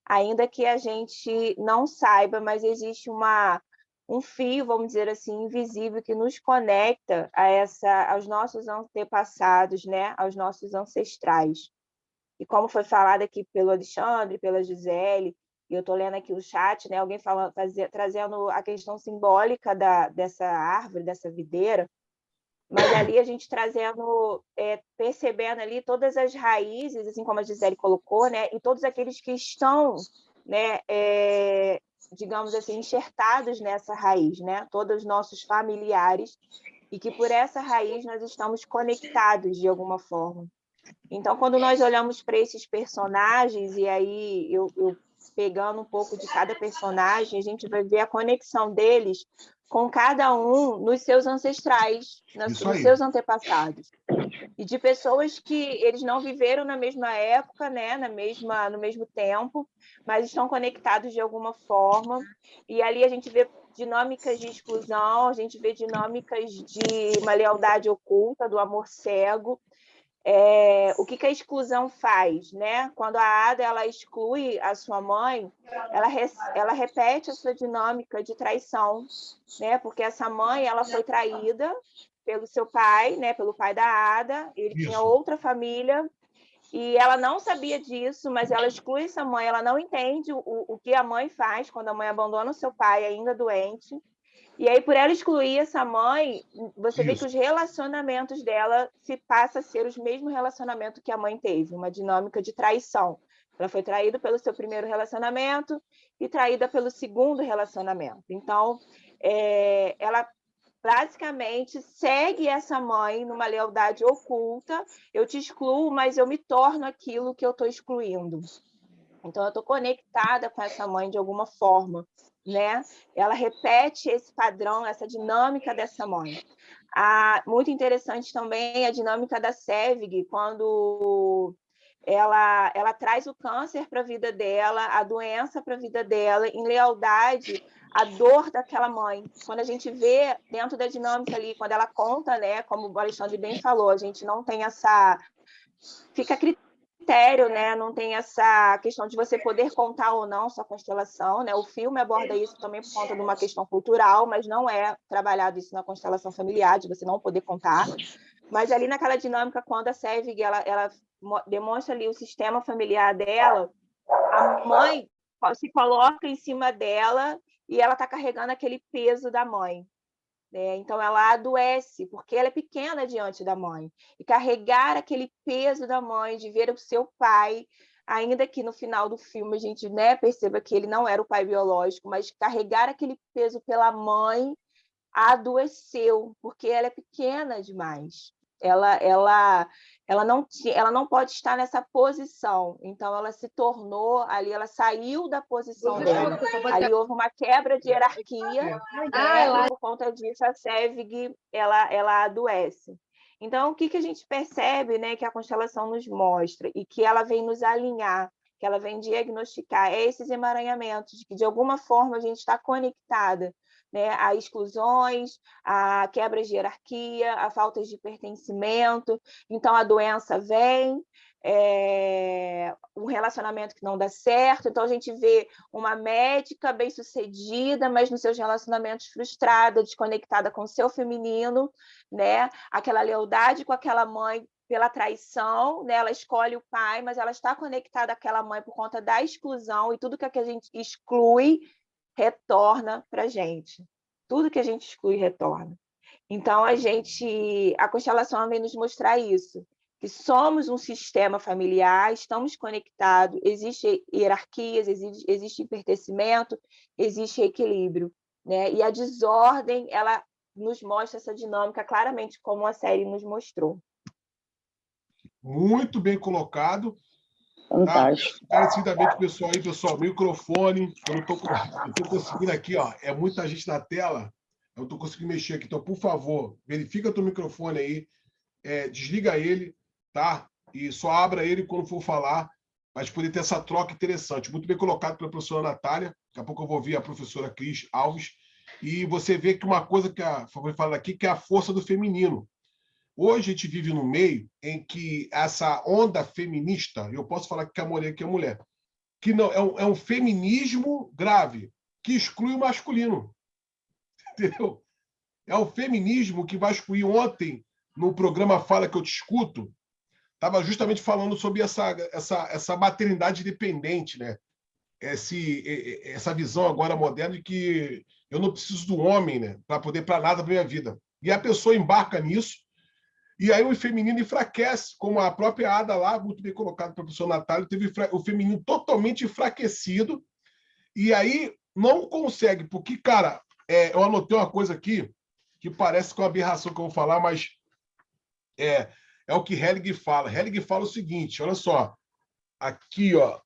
ainda que a gente não saiba, mas existe um fio, vamos dizer assim, invisível que nos conecta aos nossos antepassados, né? Aos nossos ancestrais. E como foi falado aqui pelo Alexandre, pela Gisele, e eu estou lendo aqui o chat, né? Alguém trazendo a questão simbólica dessa árvore, dessa videira, mas ali a gente trazendo, percebendo ali todas as raízes, assim como a Gisele colocou, né, e todos aqueles que estão, né, digamos assim, enxertados nessa raiz, né, todos os nossos familiares, e que por essa raiz nós estamos conectados de alguma forma. Então, quando nós olhamos para esses personagens, e aí eu pegando um pouco de cada personagem, a gente vai ver a conexão deles com cada um nos seus ancestrais, Isso nos aí. seus antepassados. E de pessoas que eles não viveram na mesma época, né, no mesmo tempo, mas estão conectados de alguma forma. E ali a gente vê dinâmicas de exclusão, a gente vê dinâmicas de uma lealdade oculta, do amor cego. O que a exclusão faz, né? Quando a Ada ela exclui a sua mãe, ela repete a sua dinâmica de traição, né? Porque essa mãe ela foi traída pelo seu pai, né? Pelo pai da Ada, ele tinha Isso. outra família e ela não sabia disso, mas ela exclui essa mãe, ela não entende o que a mãe faz quando a mãe abandona o seu pai ainda doente. E aí, por ela excluir essa mãe, você vê que os relacionamentos dela se passa a ser os mesmos relacionamentos que a mãe teve, uma dinâmica de traição. Ela foi traída pelo seu primeiro relacionamento e traída pelo segundo relacionamento. Então, ela basicamente segue essa mãe numa lealdade oculta, eu te excluo, mas eu me torno aquilo que eu estou excluindo. Então, eu estou conectada com essa mãe de alguma forma, né? Ela repete esse padrão, essa dinâmica dessa mãe. Muito interessante também a dinâmica da Sevig, quando ela traz o câncer para a vida dela, a doença para a vida dela, em lealdade à dor daquela mãe. Quando a gente vê dentro da dinâmica ali, quando ela conta, né, como o Alexandre bem falou, a gente não tem essa... Fica a critério, né? Não tem essa questão de você poder contar ou não sua constelação, né? O filme aborda isso também por conta de uma questão cultural, mas não é trabalhado isso na constelação familiar, de você não poder contar. Mas ali naquela dinâmica, quando a Sevig, ela demonstra ali o sistema familiar dela, a mãe se coloca em cima dela e ela está carregando aquele peso da mãe. Então, ela adoece, porque ela é pequena diante da mãe. E carregar aquele peso da mãe, de ver o seu pai, ainda que no final do filme a gente, né, perceba que ele não era o pai biológico, mas carregar aquele peso pela mãe, adoeceu, porque ela é pequena demais. Ela não pode estar nessa posição. Então, ela se tornou ali, ela saiu da posição dela. Ali houve uma quebra de hierarquia, né? E por conta disso, a Sevig, ela adoece. Então, o que a gente percebe, né, que a constelação nos mostra e que ela vem nos alinhar, que ela vem diagnosticar, é esses emaranhamentos, de que de alguma forma a gente está conectada, né, a exclusões, a quebras de hierarquia, a faltas de pertencimento. Então, a doença vem, um relacionamento que não dá certo. Então, a gente vê uma médica bem-sucedida, mas nos seus relacionamentos frustrada, desconectada com o seu feminino, né? Aquela lealdade com aquela mãe pela traição, né? Ela escolhe o pai, mas ela está conectada àquela mãe por conta da exclusão, e tudo que a gente exclui retorna para a gente. Tudo que a gente exclui retorna. Então, a constelação vem nos mostrar isso, que somos um sistema familiar, estamos conectados, existem hierarquias, existe pertencimento, existe equilíbrio, né? E a desordem, ela nos mostra essa dinâmica claramente, como a série nos mostrou. Muito bem colocado. Fantástico. Tá? Encarecidamente, pessoal aí, pessoal, microfone. Eu não estou conseguindo aqui, ó. É muita gente na tela. Eu não estou conseguindo mexer aqui. Então, por favor, verifica teu microfone aí, desliga ele, tá? E só abra ele quando for falar, para a gente poder ter essa troca interessante. Muito bem colocado pela professora Natália. Daqui a pouco eu vou ouvir a professora Cris Alves. E você vê que uma coisa que a Fabrício fala aqui, que é a força do feminino. Hoje a gente vive num meio em que essa onda feminista, eu posso falar que a mulher que é mulher, que não é um feminismo grave, que exclui o masculino. Entendeu? É o feminismo que vai excluir. Ontem, no programa Fala Que Eu Te Escuto, estava justamente falando sobre essa maternidade dependente, né? Essa visão agora moderna de que eu não preciso do homem, né, para nada da minha vida. E a pessoa embarca nisso, e aí o feminino enfraquece, como a própria Ada lá, muito bem colocado pela professora Natália, teve o feminino totalmente enfraquecido, e aí não consegue, porque, cara, eu anotei uma coisa aqui, que parece com uma aberração que eu vou falar, mas é o que Hellig fala. Hellig fala o seguinte, olha só, aqui, ó,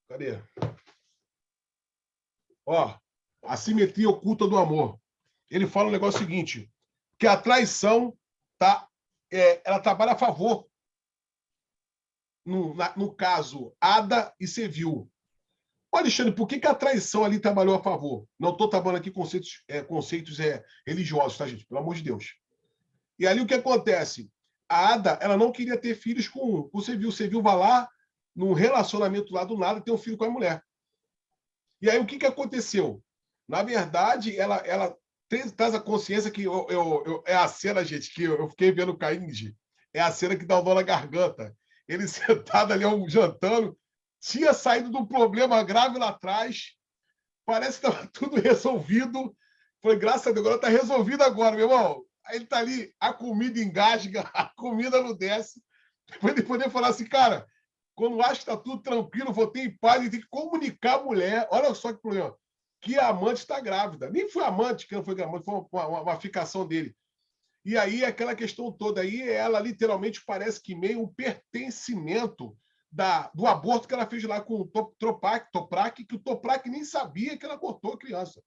cadê? Ó, a simetria oculta do amor. Ele fala um negócio seguinte, que a traição ela trabalha a favor. No caso, Ada e Sevil. Ô, Alexandre, por que a traição ali trabalhou a favor? Não estou trabalhando aqui conceitos religiosos, tá, gente? Pelo amor de Deus. E ali o que acontece? A Ada, ela não queria ter filhos com o Sevil. O Sevil vai lá, num relacionamento lá do nada, tem um filho com a mulher. E aí o que aconteceu? Na verdade, ela traz a consciência que é a cena, gente, que eu fiquei vendo o Caínde, é a cena que dá o nó na garganta. Ele sentado ali, jantando, tinha saído de um problema grave lá atrás, parece que estava tudo resolvido. Foi, graças a Deus, agora está resolvido agora, meu irmão. Aí ele está ali, a comida engasga, a comida não desce. Para ele poder falar assim, cara, quando acho que está tudo tranquilo, vou ter em paz, e tem que comunicar a mulher. Olha só que problema. que a amante está grávida. Nem foi amante, que não foi amante, foi uma ficação dele. E aí, aquela questão toda aí, ela literalmente parece que meio um pertencimento do aborto que ela fez lá com o Toprak, que o Toprak nem sabia que ela abortou a criança.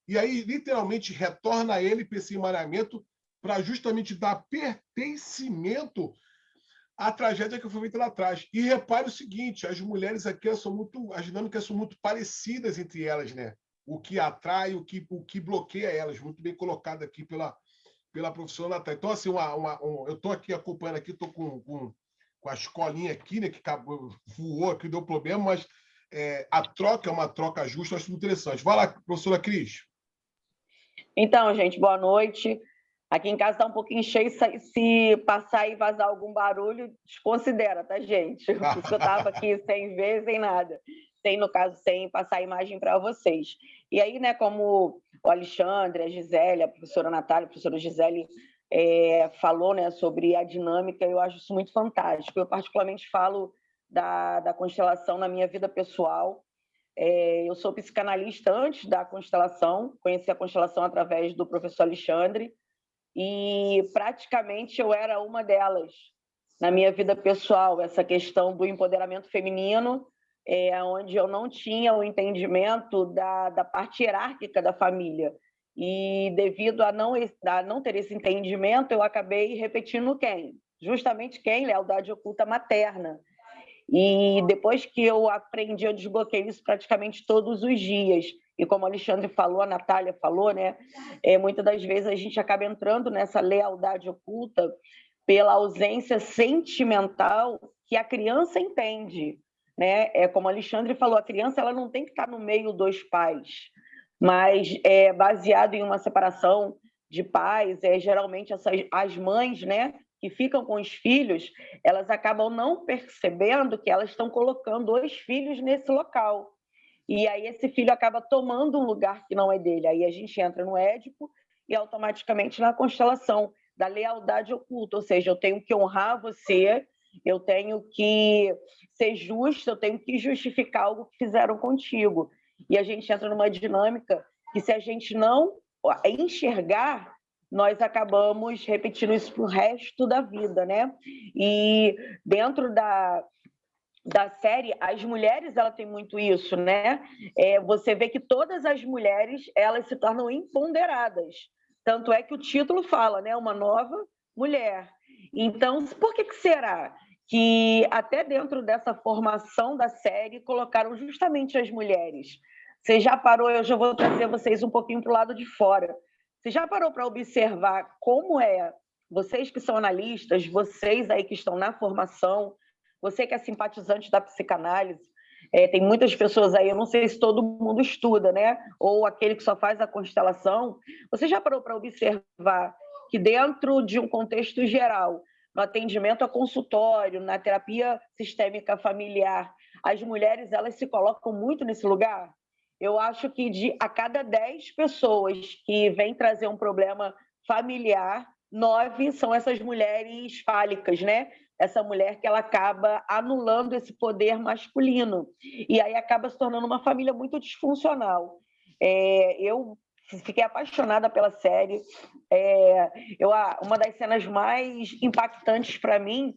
E aí, literalmente, retorna a ele para esse emaranhamento para justamente dar pertencimento à tragédia que foi feita lá atrás. E repare o seguinte, as mulheres aqui as dinâmicas são muito parecidas entre elas, né? O que atrai, o que bloqueia elas, muito bem colocado aqui pela professora Natália. Então, assim, eu estou aqui acompanhando aqui, estou com a escolinha aqui, né, que voou aqui, deu problema, mas a troca é uma troca justa, eu acho muito interessante. Vai lá, professora Cris. Então, gente, boa noite. Aqui em casa está um pouquinho cheio, se passar e vazar algum barulho, desconsidera, tá, gente? Por isso que eu estava aqui sem ver, sem nada. No caso, sem passar a imagem para vocês. E aí, né, como o Alexandre, a Gisele, a professora Natália, a professora Gisele falou, né, sobre a dinâmica, eu acho isso muito fantástico. Eu particularmente falo da constelação na minha vida pessoal. Eu sou psicanalista antes da constelação, conheci a constelação através do professor Alexandre, e praticamente eu era uma delas na minha vida pessoal, essa questão do empoderamento feminino, onde eu não tinha o entendimento da parte hierárquica da família. E devido a não ter esse entendimento, eu acabei repetindo quem? Justamente quem? Lealdade oculta materna. E depois que eu aprendi, eu desbloqueei isso praticamente todos os dias. E como o Alexandre falou, a Natália falou, né? Muitas das vezes a gente acaba entrando nessa lealdade oculta pela ausência sentimental que a criança entende, né? Como o Alexandre falou, a criança ela não tem que estar no meio dos pais, mas baseado em uma separação de pais, geralmente as mães, né, que ficam com os filhos, elas acabam não percebendo que elas estão colocando os filhos nesse local. E aí esse filho acaba tomando um lugar que não é dele. Aí a gente entra no Édipo e automaticamente na constelação da lealdade oculta, ou seja, eu tenho que honrar você, eu tenho que ser justo, eu tenho que justificar algo que fizeram contigo. E a gente entra numa dinâmica que, se a gente não enxergar, nós acabamos repetindo isso para o resto da vida, né? E dentro da série, as mulheres ela tem muito isso, né? Você vê que todas as mulheres elas se tornam empoderadas. Tanto é que o título fala, né? Uma nova mulher. Então, por que será que até dentro dessa formação da série colocaram justamente as mulheres? Você já parou? Eu já vou trazer vocês um pouquinho para o lado de fora. Você já parou para observar como vocês que são analistas, vocês aí que estão na formação, você que é simpatizante da psicanálise, tem muitas pessoas aí, eu não sei se todo mundo estuda, né? Ou aquele que só faz a constelação. Você já parou para observar que dentro de um contexto geral, no atendimento a consultório, na terapia sistêmica familiar, as mulheres elas se colocam muito nesse lugar? Eu acho que a cada 10 pessoas que vêm trazer um problema familiar, 9 são essas mulheres fálicas, né? Essa mulher que ela acaba anulando esse poder masculino. E aí acaba se tornando uma família muito disfuncional. Eu fiquei apaixonada pela série. Uma das cenas mais impactantes para mim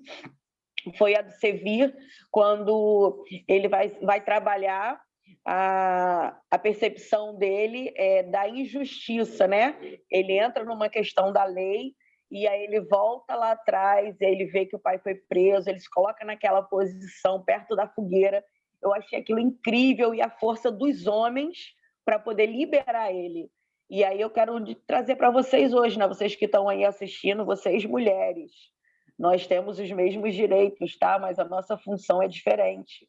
foi a do Sevir, quando ele vai trabalhar a percepção dele da injustiça, né? Ele entra numa questão da lei e aí ele volta lá atrás, ele vê que o pai foi preso, ele se coloca naquela posição perto da fogueira. Eu achei aquilo incrível, e a força dos homens para poder liberar ele. E aí eu quero trazer para vocês hoje, né? Vocês que estão aí assistindo, vocês mulheres, nós temos os mesmos direitos, tá? Mas a nossa função é diferente.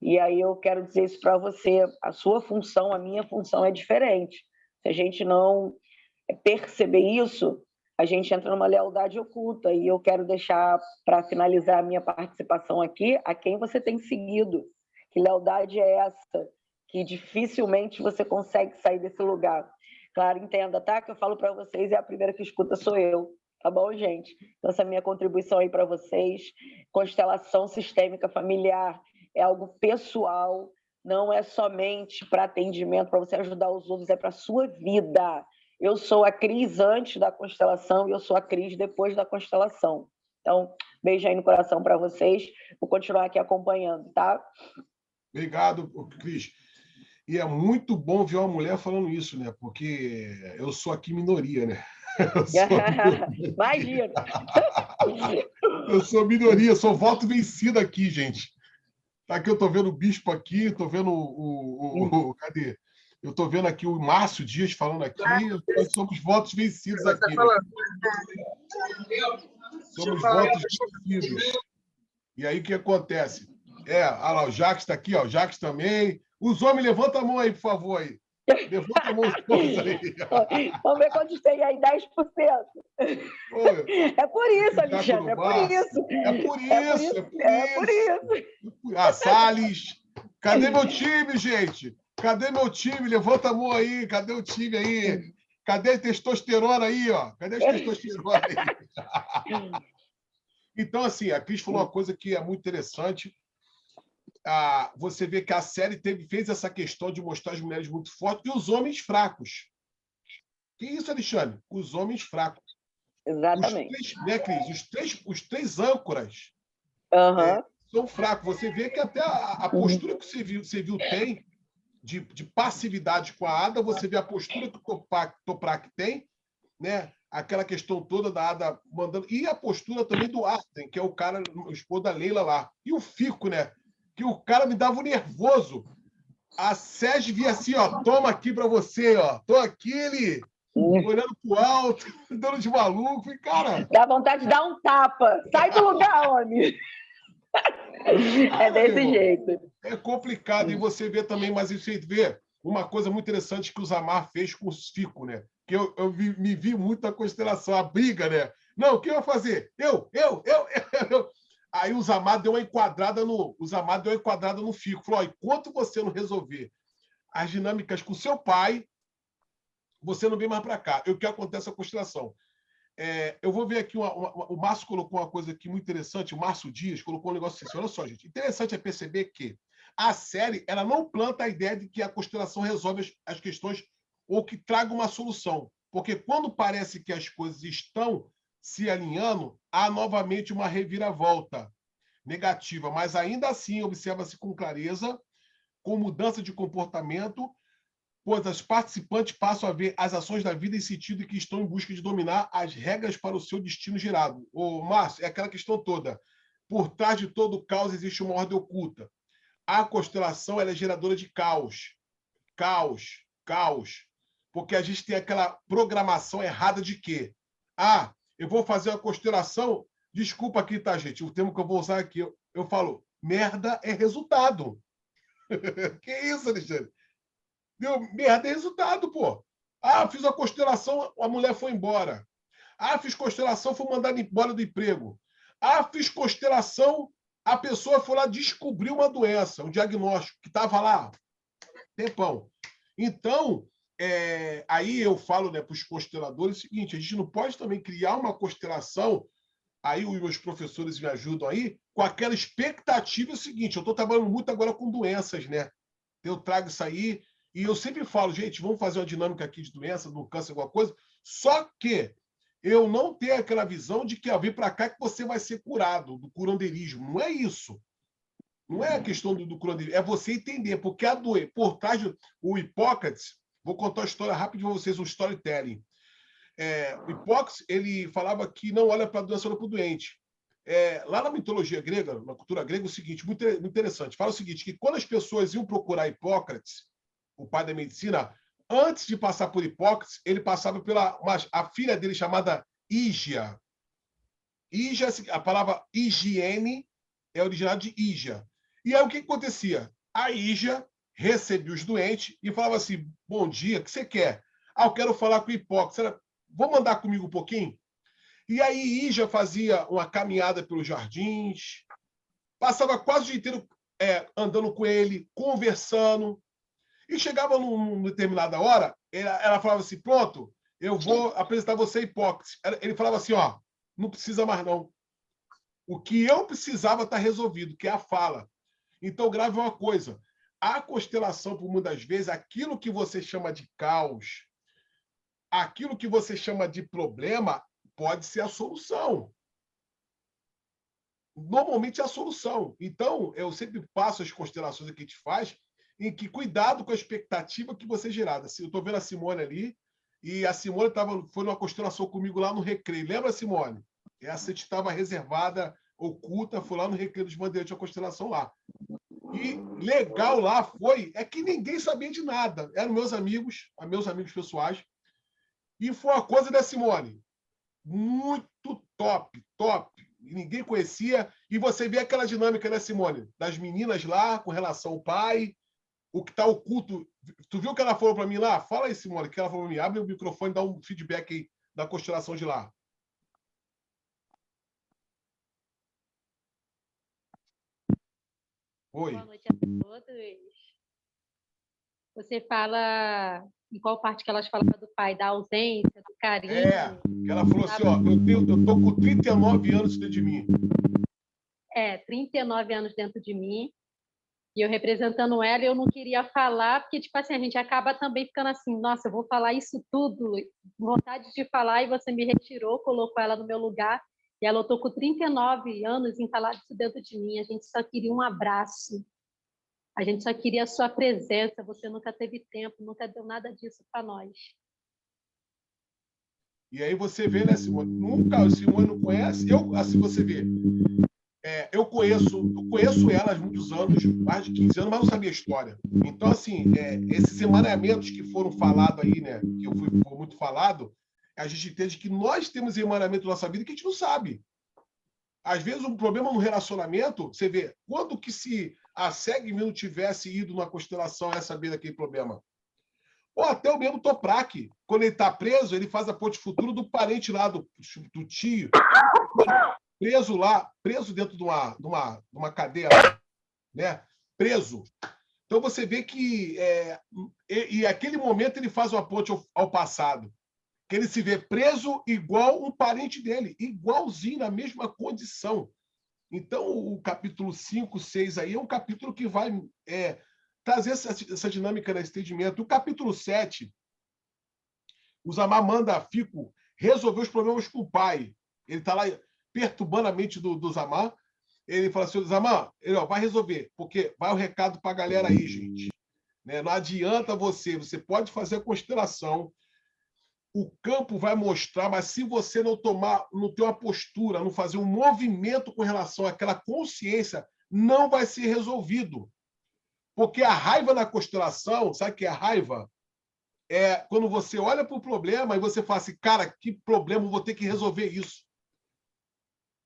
E aí eu quero dizer isso para você, a sua função, a minha função é diferente. Se a gente não perceber isso, a gente entra numa lealdade oculta. E eu quero deixar, para finalizar a minha participação aqui, a quem você tem seguido. Que lealdade é essa? Que dificilmente você consegue sair desse lugar. Claro, entenda, tá? Que eu falo para vocês e a primeira que escuta sou eu. Tá bom, gente? Então, essa é a minha contribuição aí para vocês. Constelação sistêmica familiar é algo pessoal, não é somente para atendimento, para você ajudar os outros, é para a sua vida. Eu sou a Cris antes da constelação e eu sou a Cris depois da constelação. Então, beijo aí no coração para vocês. Vou continuar aqui acompanhando, tá? Obrigado, Cris. E é muito bom ver uma mulher falando isso, né? Porque eu sou aqui minoria, né? Imagina! Eu sou minoria, sou voto vencido aqui, gente. Tá aqui, eu tô vendo o Bispo aqui, tô vendo cadê? Eu tô vendo aqui o Márcio Dias falando aqui, nós somos votos vencidos aqui. Né? Somos votos vencidos. E aí, o que acontece? Olha lá, o Jacques está aqui, ó, o Jacques também. Os homens, levanta a mão aí, por favor. Aí. Levanta a mão os homens aí. Vamos ver quantos tem aí, 10%. É por isso, Alexandre, é por isso. É por isso. Ah, Salles. Cadê meu time, gente? Cadê meu time? Levanta a mão aí. Cadê o time aí? Cadê a testosterona aí, ó? Cadê a testosterona aí? Então, assim, a Cris falou uma coisa que é muito interessante. Você vê que a série fez essa questão de mostrar as mulheres muito fortes e os homens fracos. Que isso, Alexandre? Os homens fracos. Exatamente. Os três âncoras são fracos. Você vê que até a postura que você viu tem de passividade com a Ada, você vê a postura que o Toprak tem, né? Aquela questão toda da Ada mandando. E a postura também do Arden, que é o cara, o esposo da Leila lá. E o Fico, né? Que o cara me dava um nervoso. A Sérgio via assim, ó, toma aqui para você, ó. Tô aqui, ele olhando pro alto, dando de maluco. E, cara... Dá vontade de dar um tapa. Sai do lugar, homem. É desse jeito. É complicado. E você vê também, mas você vê uma coisa muito interessante que o Zamar fez com os Fico, né? Que eu me vi muito na constelação, a briga, né? Não, o que eu vou fazer? Eu. Aí o Zamar deu uma enquadrada no Fico. Falou, enquanto você não resolver as dinâmicas com seu pai, você não vem mais para cá. O que acontece na constelação? Eu vou ver aqui, o Márcio colocou uma coisa aqui muito interessante, o Márcio Dias colocou um negócio assim, olha só, gente, interessante é perceber que a série ela não planta a ideia de que a constelação resolve as questões ou que traga uma solução, porque quando parece que as coisas estão se alinhando, há novamente uma reviravolta negativa, mas ainda assim observa-se com clareza, com mudança de comportamento, pois as participantes passam a ver as ações da vida em sentido que estão em busca de dominar as regras para o seu destino gerado. Márcio, é aquela questão toda. Por trás de todo o caos existe uma ordem oculta. A constelação ela é geradora de caos. Caos. Porque a gente tem aquela programação errada de quê? Eu vou fazer uma constelação, desculpa aqui, tá, gente? O termo que eu vou usar aqui, eu falo, merda é resultado. Que isso, Alexandre? Deu merda é resultado, pô. Fiz a constelação, a mulher foi embora. Fiz constelação, fui mandado embora do emprego. Fiz constelação, a pessoa foi lá descobrir uma doença, um diagnóstico, que estava lá, tempão. Então, aí eu falo, né, para os consteladores o seguinte, a gente não pode também criar uma constelação, aí os meus professores me ajudam aí, com aquela expectativa seguinte, eu estou trabalhando muito agora com doenças, né? Eu trago isso aí, e eu sempre falo, gente, vamos fazer uma dinâmica aqui de doença, do câncer, alguma coisa, só que eu não tenho aquela visão de que ao vir para cá que você vai ser curado, do curandeirismo. Não é isso. Não é a questão do curandeirismo. É você entender, porque por trás do Hipócrates, vou contar uma história rápida para vocês, um storytelling. O Hipócrates, ele falava que não olha para a doença, olha para o doente. Lá na mitologia grega, na cultura grega, é o seguinte, muito interessante, fala o seguinte, que quando as pessoas iam procurar Hipócrates, o pai da medicina, antes de passar por Hipócrates, ele passava pela a filha dele chamada Ígia. Ígia, a palavra higiene é originada de Ígia. E aí o que acontecia? A Ígia recebia os doentes e falava assim, bom dia, o que você quer? Eu quero falar com o Hipócrates. Vou mandar comigo um pouquinho? E aí Ígia fazia uma caminhada pelos jardins, passava quase o dia inteiro andando com ele, conversando. E chegava numa determinada hora, ela falava assim, pronto, eu vou apresentar você a Hipócrates. Ele falava assim, não precisa mais não. O que eu precisava está resolvido, que é a fala. Então, grave uma coisa. a constelação, por muitas vezes, aquilo que você chama de caos, aquilo que você chama de problema, pode ser a solução. Normalmente é a solução. Então, eu sempre passo as constelações que a gente faz, em que cuidado com a expectativa que você gerada. Eu estou vendo a Simone ali, e a Simone foi numa constelação comigo lá no Recreio. Lembra, Simone? Essa estava reservada, oculta, foi lá no Recreio dos Bandeirantes, a constelação lá. E legal lá é que ninguém sabia de nada. Eram meus amigos pessoais. E foi uma coisa, né, Simone? Muito top, top. E ninguém conhecia. E você vê aquela dinâmica, né, Simone? Das meninas lá, com relação ao pai, o que está oculto. Tu viu o que ela falou para mim lá? Fala aí, Simone, que ela falou para mim. Abre o microfone e dá um feedback aí da constelação de lá. Oi. Boa noite a todos. Você fala em qual parte que elas falavam do pai, da ausência, do carinho? Que ela falou assim, ó, eu tô com 39 anos dentro de mim. 39 anos dentro de mim. E eu representando ela, eu não queria falar, porque, tipo assim, a gente acaba também ficando assim, nossa, eu vou falar isso tudo, vontade de falar, e você me retirou, colocou ela no meu lugar, e ela, eu tô com 39 anos em falar isso dentro de mim, a gente só queria um abraço, a gente só queria a sua presença, você nunca teve tempo, nunca deu nada disso para nós. E aí você vê, né, Simone? Nunca, a Simone não conhece, assim você vê. Eu conheço ela há muitos anos, mais de 15 anos, mas não sabia a história. Então, assim, esses emanamentos que foram falados aí, né, que foi muito falado, a gente entende que nós temos emanamento na nossa vida que a gente não sabe. Às vezes, um problema no relacionamento, você vê, quando que se a Segme não tivesse ido numa constelação a saber daquele problema? Ou até o mesmo Toprak, quando ele está preso, ele faz a ponte futuro do parente lá, do tio, preso dentro de uma cadeia, né? Preso. Então você vê que e aquele momento ele faz uma ponte ao passado, que ele se vê preso igual um parente dele, igualzinho, na mesma condição. Então o capítulo 5, 6 aí é um capítulo que vai trazer essa dinâmica nesse entendimento. O capítulo 7, o Zamar manda a Fico resolver os problemas com o pai. Ele está lá perturbando a mente do Zamar. Ele fala assim, Zamar, vai resolver, porque vai o recado para a galera aí, gente. Né? Não adianta você pode fazer a constelação, o campo vai mostrar, mas se você não ter uma postura, não fazer um movimento com relação àquela consciência, não vai ser resolvido. Porque a raiva na constelação, sabe o que é a raiva? É quando você olha para o problema e você fala assim, cara, que problema, vou ter que resolver isso.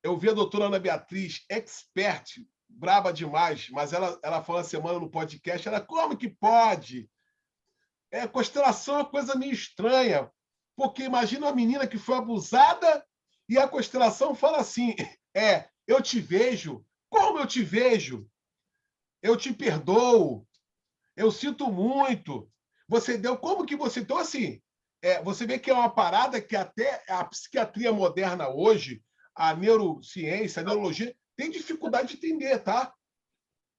Eu vi a doutora Ana Beatriz, expert, brava demais, mas ela falou a semana no podcast, como que pode? Constelação é uma coisa meio estranha, porque imagina uma menina que foi abusada e a constelação fala assim, eu te vejo, como eu te vejo? Eu te perdoo, eu sinto muito. Você deu, como que você... Então, assim, você vê que é uma parada que até a psiquiatria moderna hoje, a neurociência, a neurologia, tem dificuldade de entender, tá?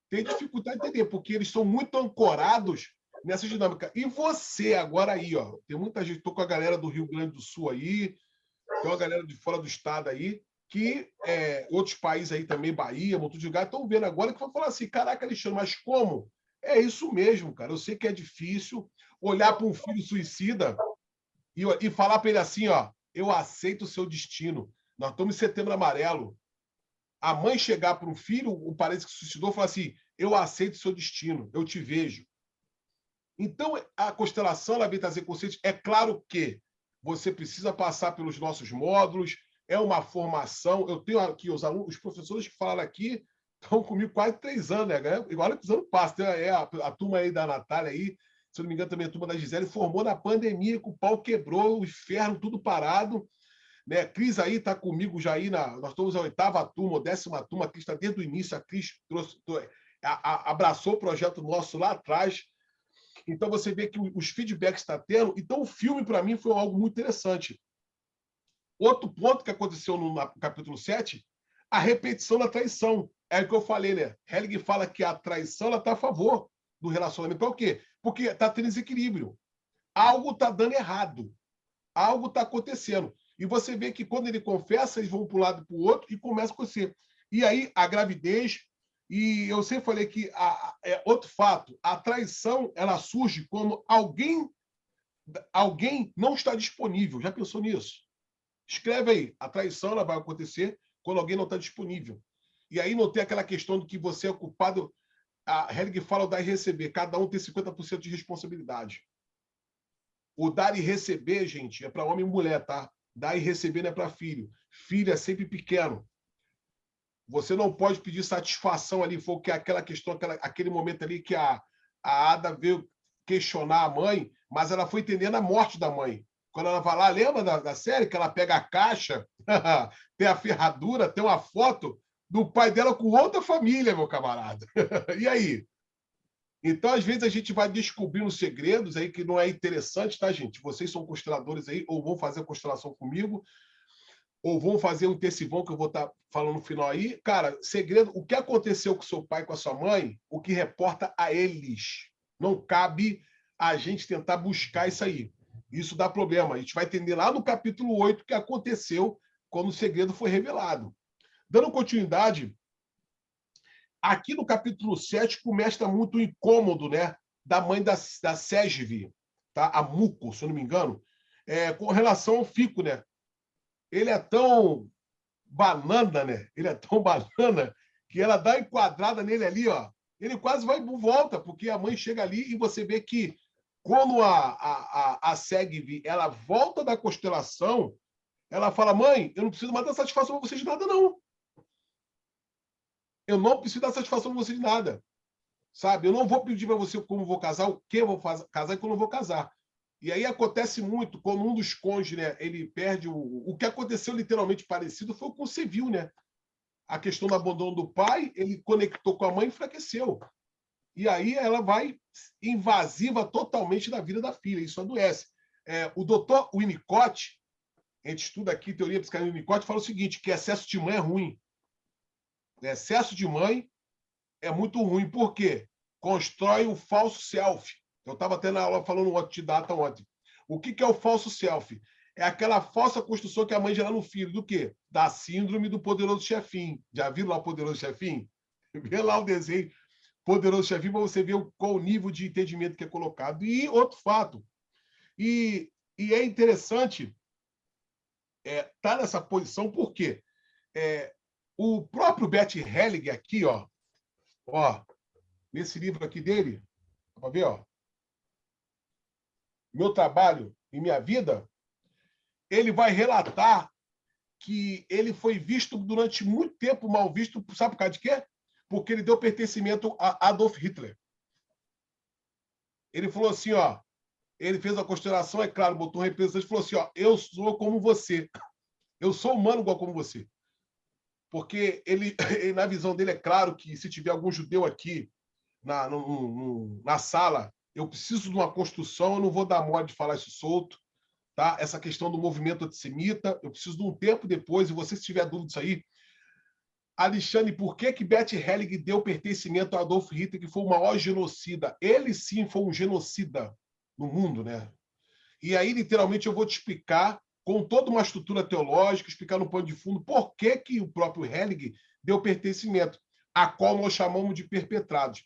Tem dificuldade de entender, porque eles são muito ancorados nessa dinâmica. E você, agora aí, ó, tem muita gente, estou com a galera do Rio Grande do Sul aí, tem uma galera de fora do estado aí, que outros países aí também, Bahia, Monte de Lugar, estão vendo agora que vão falar assim, caraca, Alexandre, mas como? É isso mesmo, cara. Eu sei que é difícil olhar para um filho suicida e falar para ele assim, ó, eu aceito o seu destino. Nós estamos em Setembro Amarelo. A mãe chegar para um filho, o parente que se suicidou, falar assim, eu aceito o seu destino, eu te vejo. Então, a constelação, ela vem trazer conceitos. É claro que você precisa passar pelos nossos módulos, é uma formação. Eu tenho aqui os professores que falaram aqui, estão comigo quase 3 anos, né? Igual os anos passam. A turma aí da Natália aí, se eu não me engano, também a turma da Gisele, formou na pandemia, que o pau quebrou, o inferno, tudo parado. Né? A Cris aí está comigo já aí, nós estamos na 8ª turma, 10ª turma, a Cris está desde o início, a Cris abraçou o projeto nosso lá atrás. Então você vê que os feedbacks está tendo. Então o filme, para mim, foi algo muito interessante. Outro ponto que aconteceu no capítulo 7, a repetição da traição. É o que eu falei, né? Hellig fala que a traição está a favor. do relacionamento. Para o quê? Porque está tendo desequilíbrio. Algo está dando errado. Algo está acontecendo. E você vê que quando ele confessa, eles vão para um lado e para o outro e começa a acontecer. E aí, a gravidez... E eu sempre falei que outro fato, a traição ela surge quando alguém não está disponível. Já pensou nisso? Escreve aí. A traição ela vai acontecer quando alguém não está disponível. E aí não tem aquela questão de que você é culpado. A Hellig fala o dar e receber. Cada um tem 50% de responsabilidade. O dar e receber, gente, é para homem e mulher, tá? Dar e receber não é para filho. Filho é sempre pequeno. Você não pode pedir satisfação ali, foi que aquela questão, aquele momento ali que a Ada veio questionar a mãe, mas ela foi entendendo a morte da mãe. Quando ela vai lá, lembra da série que ela pega a caixa, tem a ferradura, tem uma foto do pai dela com outra família, meu camarada. E aí? Então, às vezes, a gente vai descobrindo segredos aí que não é interessante, tá, gente? Vocês são consteladores aí, ou vão fazer a constelação comigo, ou vão fazer um intensivão que eu vou estar falando no final aí. Cara, segredo, o que aconteceu com seu pai e com a sua mãe, o que reporta a eles. Não cabe a gente tentar buscar isso aí. Isso dá problema. A gente vai entender lá no capítulo 8 o que aconteceu quando o segredo foi revelado. Dando continuidade, aqui no capítulo 7 começa muito o incômodo, né, da mãe da Sejvi, tá? A Muco, se eu não me engano, com relação ao Fico, né? Ele é tão banana, né? Ele é tão banana que ela dá enquadrada nele ali, ó. Ele quase vai por volta, porque a mãe chega ali e você vê que quando a Sejvi, ela volta da constelação, ela fala, mãe, eu não preciso mais dar satisfação para vocês de nada, não. Eu não preciso dar satisfação para vocês de nada. Sabe? Eu não vou pedir para você como vou casar, o que eu vou casar e quando eu vou casar. E aí acontece muito, quando um dos cônjuges, né, ele perde o que aconteceu literalmente parecido foi o que você viu, né? A questão do abandono do pai, ele conectou com a mãe e enfraqueceu. E aí ela vai invasiva totalmente da vida da filha, isso adoece. O doutor Winnicott, a gente estuda aqui teoria psicanalítica Winnicott, fala o seguinte, que excesso de mãe é ruim. Excesso de mãe é muito ruim, por quê? Constrói o falso self. Eu estava até na aula falando de data ontem. O que é o falso self? É aquela falsa construção que a mãe gera no filho. Do quê? Da síndrome do poderoso chefinho. Já viram lá o poderoso chefinho? Vê lá o desenho poderoso chefinho para você ver qual o nível de entendimento que é colocado. E outro fato. E é interessante estar nessa posição, por quê? O próprio Bert Hellig aqui, ó, nesse livro aqui dele, para ver, ó, Meu Trabalho e Minha Vida, ele vai relatar que ele foi visto durante muito tempo mal visto, sabe por causa de quê? Porque ele deu pertencimento a Adolf Hitler. Ele falou assim, ó, ele fez a constelação, é claro, botou um representante e falou assim, ó, eu sou como você. Eu sou humano igual como você. Porque ele, na visão dele, é claro que se tiver algum judeu aqui na sala, eu preciso de uma construção, eu não vou dar mole de falar isso solto, tá? Essa questão do movimento antissemita, eu preciso de um tempo depois, e você, se tiver dúvida disso aí, Alexandre, por que Bert Hellig deu pertencimento a Adolf Hitler, que foi o maior genocida? Ele sim foi um genocida no mundo, né? E aí, literalmente, eu vou te explicar, com toda uma estrutura teológica, explicar no pano de fundo, por que o próprio Hellig deu pertencimento, a qual nós chamamos de perpetrados.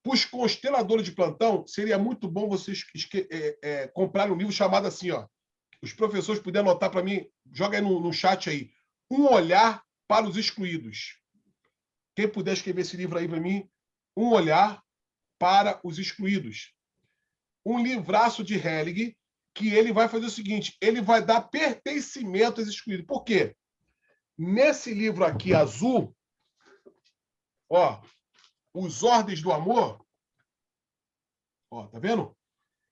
Para os consteladores de plantão, seria muito bom vocês comprarem um livro chamado assim, ó. Os professores puderem anotar para mim, joga aí no chat aí. Um Olhar para os Excluídos. Quem puder escrever esse livro aí para mim, Um Olhar para os Excluídos. Um livraço de Hellig, que ele vai fazer o seguinte, ele vai dar pertencimento aos excluídos. Por quê? Nesse livro aqui, azul, ó, Os Ordens do Amor, ó, tá vendo?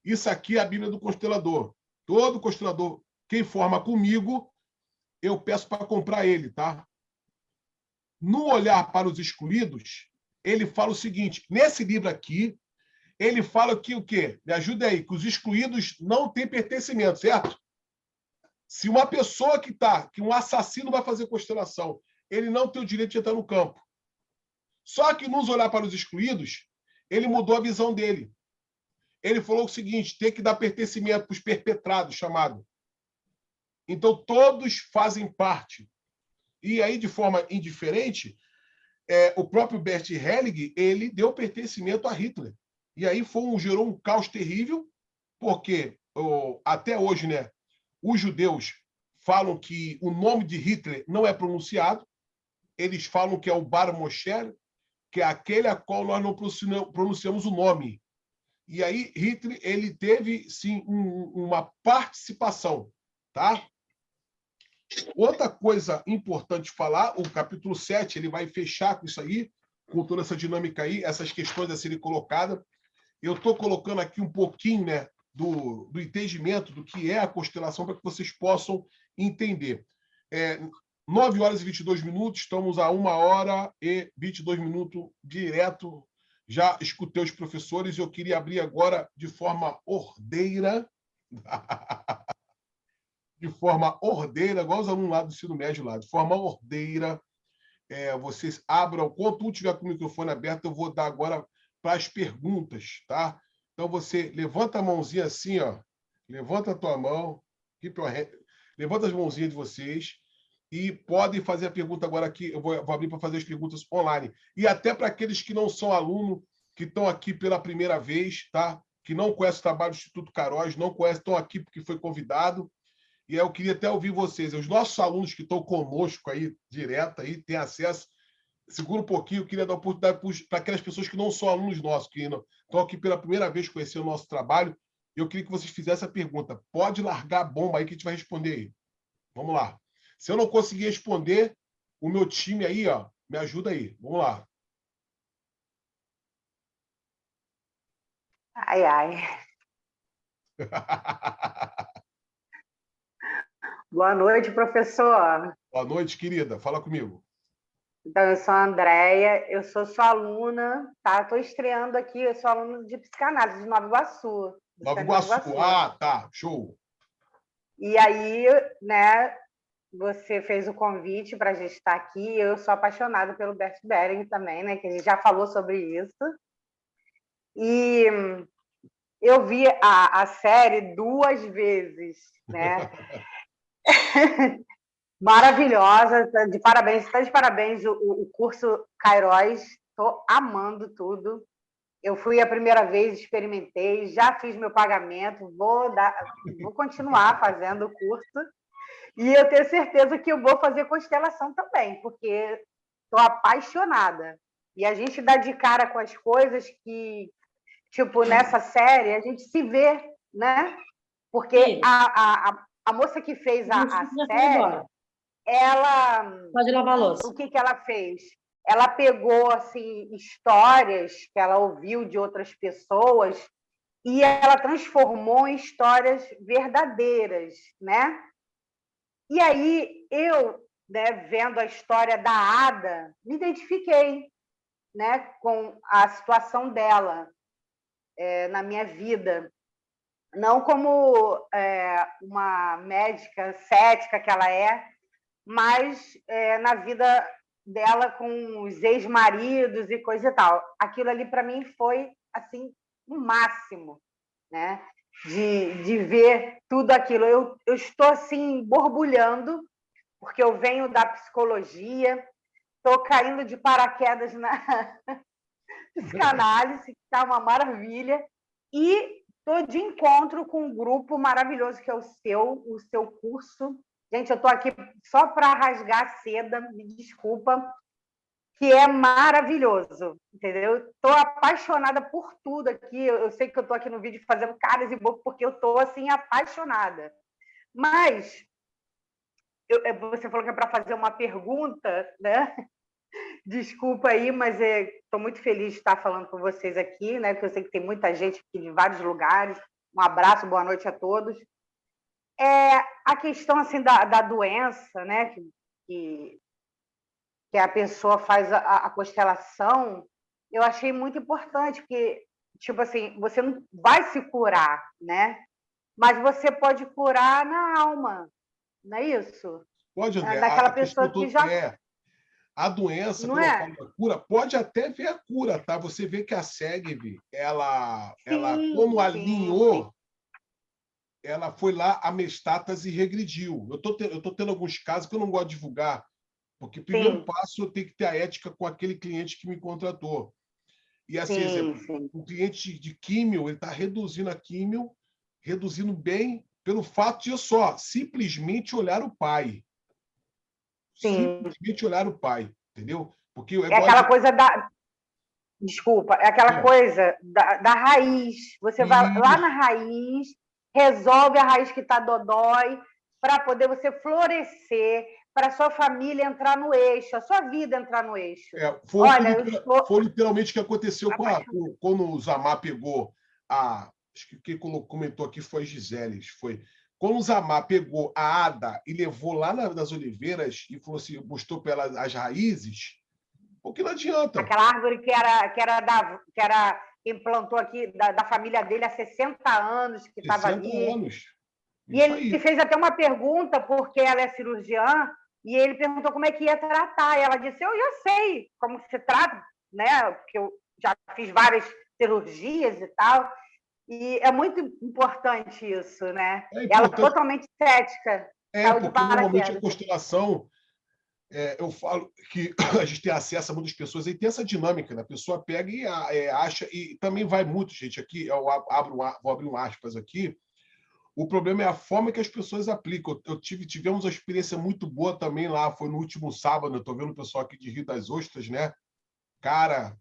Isso aqui é a Bíblia do Constelador. Todo constelador, quem forma comigo, eu peço para comprar ele, tá? No Olhar para os Excluídos, ele fala o seguinte, nesse livro aqui, ele fala que o quê? Me ajuda aí, que os excluídos não têm pertencimento, certo? Se uma pessoa que um assassino vai fazer constelação, ele não tem o direito de entrar no campo. Só que nos Olhar para os Excluídos, ele mudou a visão dele. Ele falou o seguinte, tem que dar pertencimento para os perpetrados, chamado. Então, todos fazem parte. E aí, de forma indiferente, o próprio Bert Helling, ele deu pertencimento a Hitler. E aí gerou um caos terrível, porque até hoje, né, os judeus falam que o nome de Hitler não é pronunciado, eles falam que é o Bar Moshe, que é aquele a qual nós não pronunciamos o nome. E aí Hitler ele teve, sim, uma participação. Tá? Outra coisa importante falar, o capítulo 7 ele vai fechar com isso aí, com toda essa dinâmica aí, essas questões a serem colocadas. Eu estou colocando aqui um pouquinho, né, do entendimento do que é a constelação para que vocês possam entender. 9 horas e 22 minutos, estamos a 1 hora e 22 minutos direto. Já escutei os professores e eu queria abrir agora de forma ordeira, igual os alunos lá do ensino médio lá, de forma ordeira. Vocês abram, quando um tiver com o microfone aberto, eu vou dar agora para as perguntas, tá? Então, você levanta a mãozinha assim, ó. Levanta a tua mão. Levanta as mãozinhas de vocês e podem fazer a pergunta agora aqui. Eu vou abrir para fazer as perguntas online. E até para aqueles que não são aluno, que estão aqui pela primeira vez, tá? Que não conhecem o trabalho do Instituto Queiroz, não conhecem, estão aqui porque foi convidado. E aí eu queria até ouvir vocês. Os nossos alunos que estão conosco aí, direto, aí, têm acesso. Segura um pouquinho, eu queria dar oportunidade para aquelas pessoas que não são alunos nossos, que estão aqui pela primeira vez conhecendo o nosso trabalho. Eu queria que vocês fizessem a pergunta. Pode largar a bomba aí que a gente vai responder aí. Vamos lá. Se eu não conseguir responder, o meu time aí, ó, me ajuda aí. Vamos lá. Ai, ai. Boa noite, professor. Boa noite, querida. Fala comigo. Então, eu sou a Andréia, eu sou sua aluna, tá? Estou estreando aqui, eu sou aluna de psicanálise de Nova Iguaçu. Nova Iguaçu. Ah, tá. Show. E aí, né, você fez o convite para a gente estar aqui. Eu sou apaixonada pelo Bert Bering também, né? Que a gente já falou sobre isso. E eu vi a série 2 vezes, né? Maravilhosa, está de parabéns o curso Queiroz, estou amando tudo. Eu fui a primeira vez, experimentei, já fiz meu pagamento, vou continuar fazendo o curso e eu tenho certeza que eu vou fazer constelação também, porque estou apaixonada. E a gente dá de cara com as coisas que, tipo, nessa série, a gente se vê, né? Porque a moça que fez a série, ela... Pode lavar a louça. O que ela fez? Ela pegou assim, histórias que ela ouviu de outras pessoas e ela transformou em histórias verdadeiras, né? E aí eu, né, vendo a história da Ada, me identifiquei, né, com a situação dela na minha vida. Não como uma médica cética que ela mas na vida dela com os ex-maridos e coisa e tal. Aquilo ali, para mim, foi assim o máximo, né? De ver tudo aquilo. Eu estou assim, borbulhando, porque eu venho da psicologia, estou caindo de paraquedas na psicanálise, que está uma maravilha, e estou de encontro com um grupo maravilhoso que é o seu curso. Gente, eu estou aqui só para rasgar a seda, me desculpa, que é maravilhoso, entendeu? Estou apaixonada por tudo aqui. Eu sei que eu estou aqui no vídeo fazendo caras e bocas, porque eu estou, assim, apaixonada. Mas, você falou que é para fazer uma pergunta, né? Desculpa aí, mas estou muito feliz de estar falando com vocês aqui, né? Porque eu sei que tem muita gente aqui de vários lugares. Um abraço, boa noite a todos. A questão assim da doença, né, que a pessoa faz a constelação, eu achei muito importante, porque, tipo assim, você não vai se curar, né? Mas você pode curar na alma, não é isso? Pode, André. Daquela pessoa que já... A doença, Não quando eu é? falo da cura, pode até ver a cura, tá? Você vê que a Segv, ela Sim, como sim, sim. alinhou, ela foi lá a metástase e regrediu. Eu tô tendo alguns casos que eu não gosto de divulgar, porque o primeiro Sim, passo eu tenho que ter a ética com aquele cliente que me contratou. E assim, sim, exemplo, sim. um cliente de químio, ele está reduzindo a químio, reduzindo bem, pelo fato de só simplesmente olhar o pai. Sim. Simplesmente olhar o pai, entendeu? Porque eu É gosto aquela de. coisa da. Desculpa, é aquela Não, coisa da raiz. Você vai lá na isso, raiz, resolve a raiz que está dodói, para poder você florescer, para sua família entrar no eixo, a sua vida entrar no eixo. Olha, eu estou foi literalmente o que aconteceu apaixonada. quando o Zamar pegou a. Acho que quem comentou aqui foi a Gisele. Foi. Quando o Zamar pegou a Ada e levou lá nas oliveiras e falou assim, mostrou para ela as raízes, porque não adianta. Aquela árvore que era quem plantou aqui, da família dele há 60 anos, que estava 60 ali. anos. E Isso ele aí. fez até uma pergunta, porque ela é cirurgiã, e ele perguntou como é que ia tratar. E ela disse: eu já sei como se trata, né? Porque eu já fiz várias cirurgias e tal. E é muito importante isso, né? É Ela importante, totalmente cética, caiu de porque normalmente a paraquedas. constelação, eu falo que a gente tem acesso a muitas pessoas e tem essa dinâmica, né? A pessoa pega e acha, e também vai muito, gente, aqui, vou abrir um aspas aqui. O problema é a forma que as pessoas aplicam. Tivemos uma experiência muito boa também lá, foi no último sábado, eu estou vendo o pessoal aqui de Rio das Ostras, né? Cara,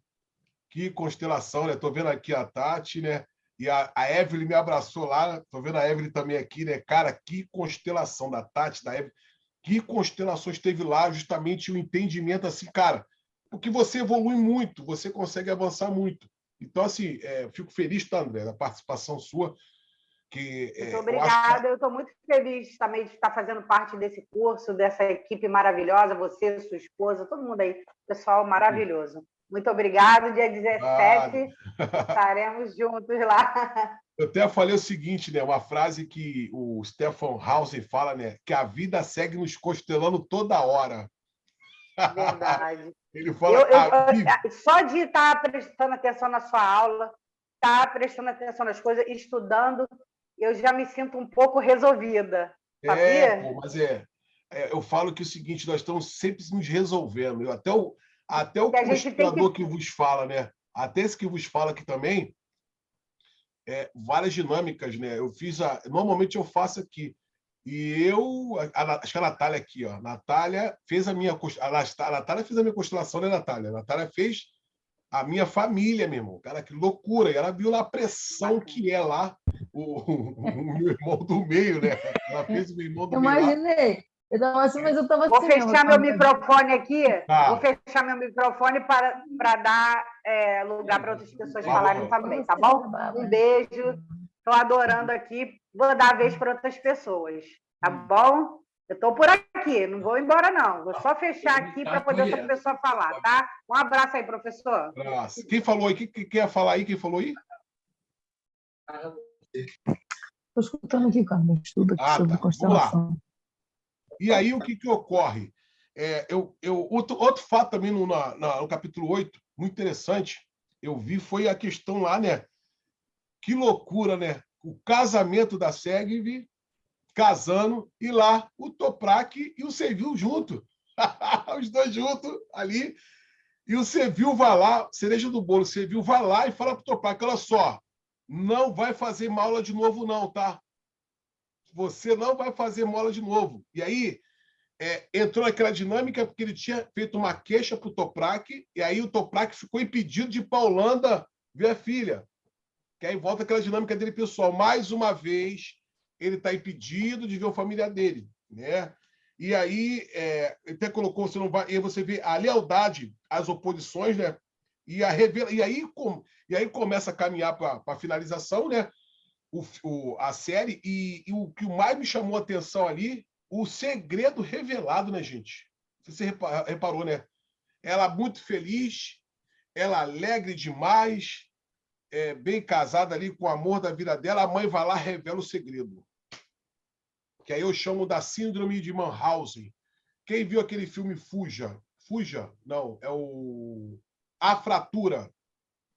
que constelação, né? Estou vendo aqui a Tati, né? E a Evelyn me abraçou lá, estou vendo a Evelyn também aqui, né? Cara, que constelação da Tati, da Evelyn, que constelações teve lá, justamente o entendimento assim, cara, porque você evolui muito, você consegue avançar muito. Então, assim, fico feliz, tá, André, da participação sua, que Muito eu acho que obrigada. Eu estou muito feliz também de estar fazendo parte desse curso, dessa equipe maravilhosa, você, sua esposa, todo mundo aí, pessoal maravilhoso. Muito obrigada. Dia nada. 17 estaremos juntos lá. Eu até falei o seguinte, né? Uma frase que o Stefan Hausen fala, né? Que a vida segue nos constelando toda hora. Verdade. Ele fala, Só de estar prestando atenção na sua aula, estar prestando atenção nas coisas, estudando, eu já me sinto um pouco resolvida, sabia? pô, mas eu falo que é o seguinte, nós estamos sempre nos resolvendo. Até o Que a gente tem que. constelador que vos fala, né? Até esse que vos fala aqui também, várias dinâmicas, né? Normalmente eu faço aqui. E acho que a Natália aqui, ó. Natália fez a minha. A Natália fez a minha constelação, né, Natália? A Natália fez a minha família, meu irmão. Cara, que loucura. E ela viu lá a pressão que é lá o meu irmão do meio, né? Ela fez o meu irmão do Eu meio lá. imaginei. Eu tava assim, mas eu estava Vou assim mesmo. fechar meu microfone aqui. Tá. Vou fechar meu microfone para dar lugar para outras pessoas falarem também, tá bom? Um beijo. Estou adorando aqui. Vou dar a vez para outras pessoas, tá bom? Eu estou por aqui, não vou embora, não. Vou só fechar aqui para poder outra pessoa falar, tá? Um abraço aí, professor. Abraço. Quem falou aí? Quem quer falar aí? Quem falou aí? Estou escutando aqui, cara. Estudo aqui sobre constelação. Vamos lá. E aí, o que ocorre? Outro fato também no capítulo 8, muito interessante, eu vi, foi a questão lá, né? Que loucura, né? O casamento da Segv, casando, e lá o Toprak e o Sevil junto. Os dois juntos ali. E o Sevil vai lá, cereja do bolo, o Sevil vai lá e fala para o Toprak, olha só, não vai fazer mola de novo não, tá? Você não vai fazer mola de novo. E aí, entrou naquela dinâmica porque ele tinha feito uma queixa para o Toprak, e aí o Toprak ficou impedido de ir para a Holanda ver a filha. Que aí volta aquela dinâmica dele pessoal. Mais uma vez, ele está impedido de ver a família dele, né? E aí, ele até colocou, você não vai, e aí você vê a lealdade às oposições, né? E aí começa a caminhar para a finalização, né? A série, e o que mais me chamou a atenção ali, o segredo revelado, né, gente? Você reparou, né? Ela muito feliz, ela alegre demais, bem casada ali com o amor da vida dela, a mãe vai lá e revela o segredo. Que aí eu chamo da síndrome de Mannhausen. Quem viu aquele filme Fuja? Fuja. Não, é o A Fratura.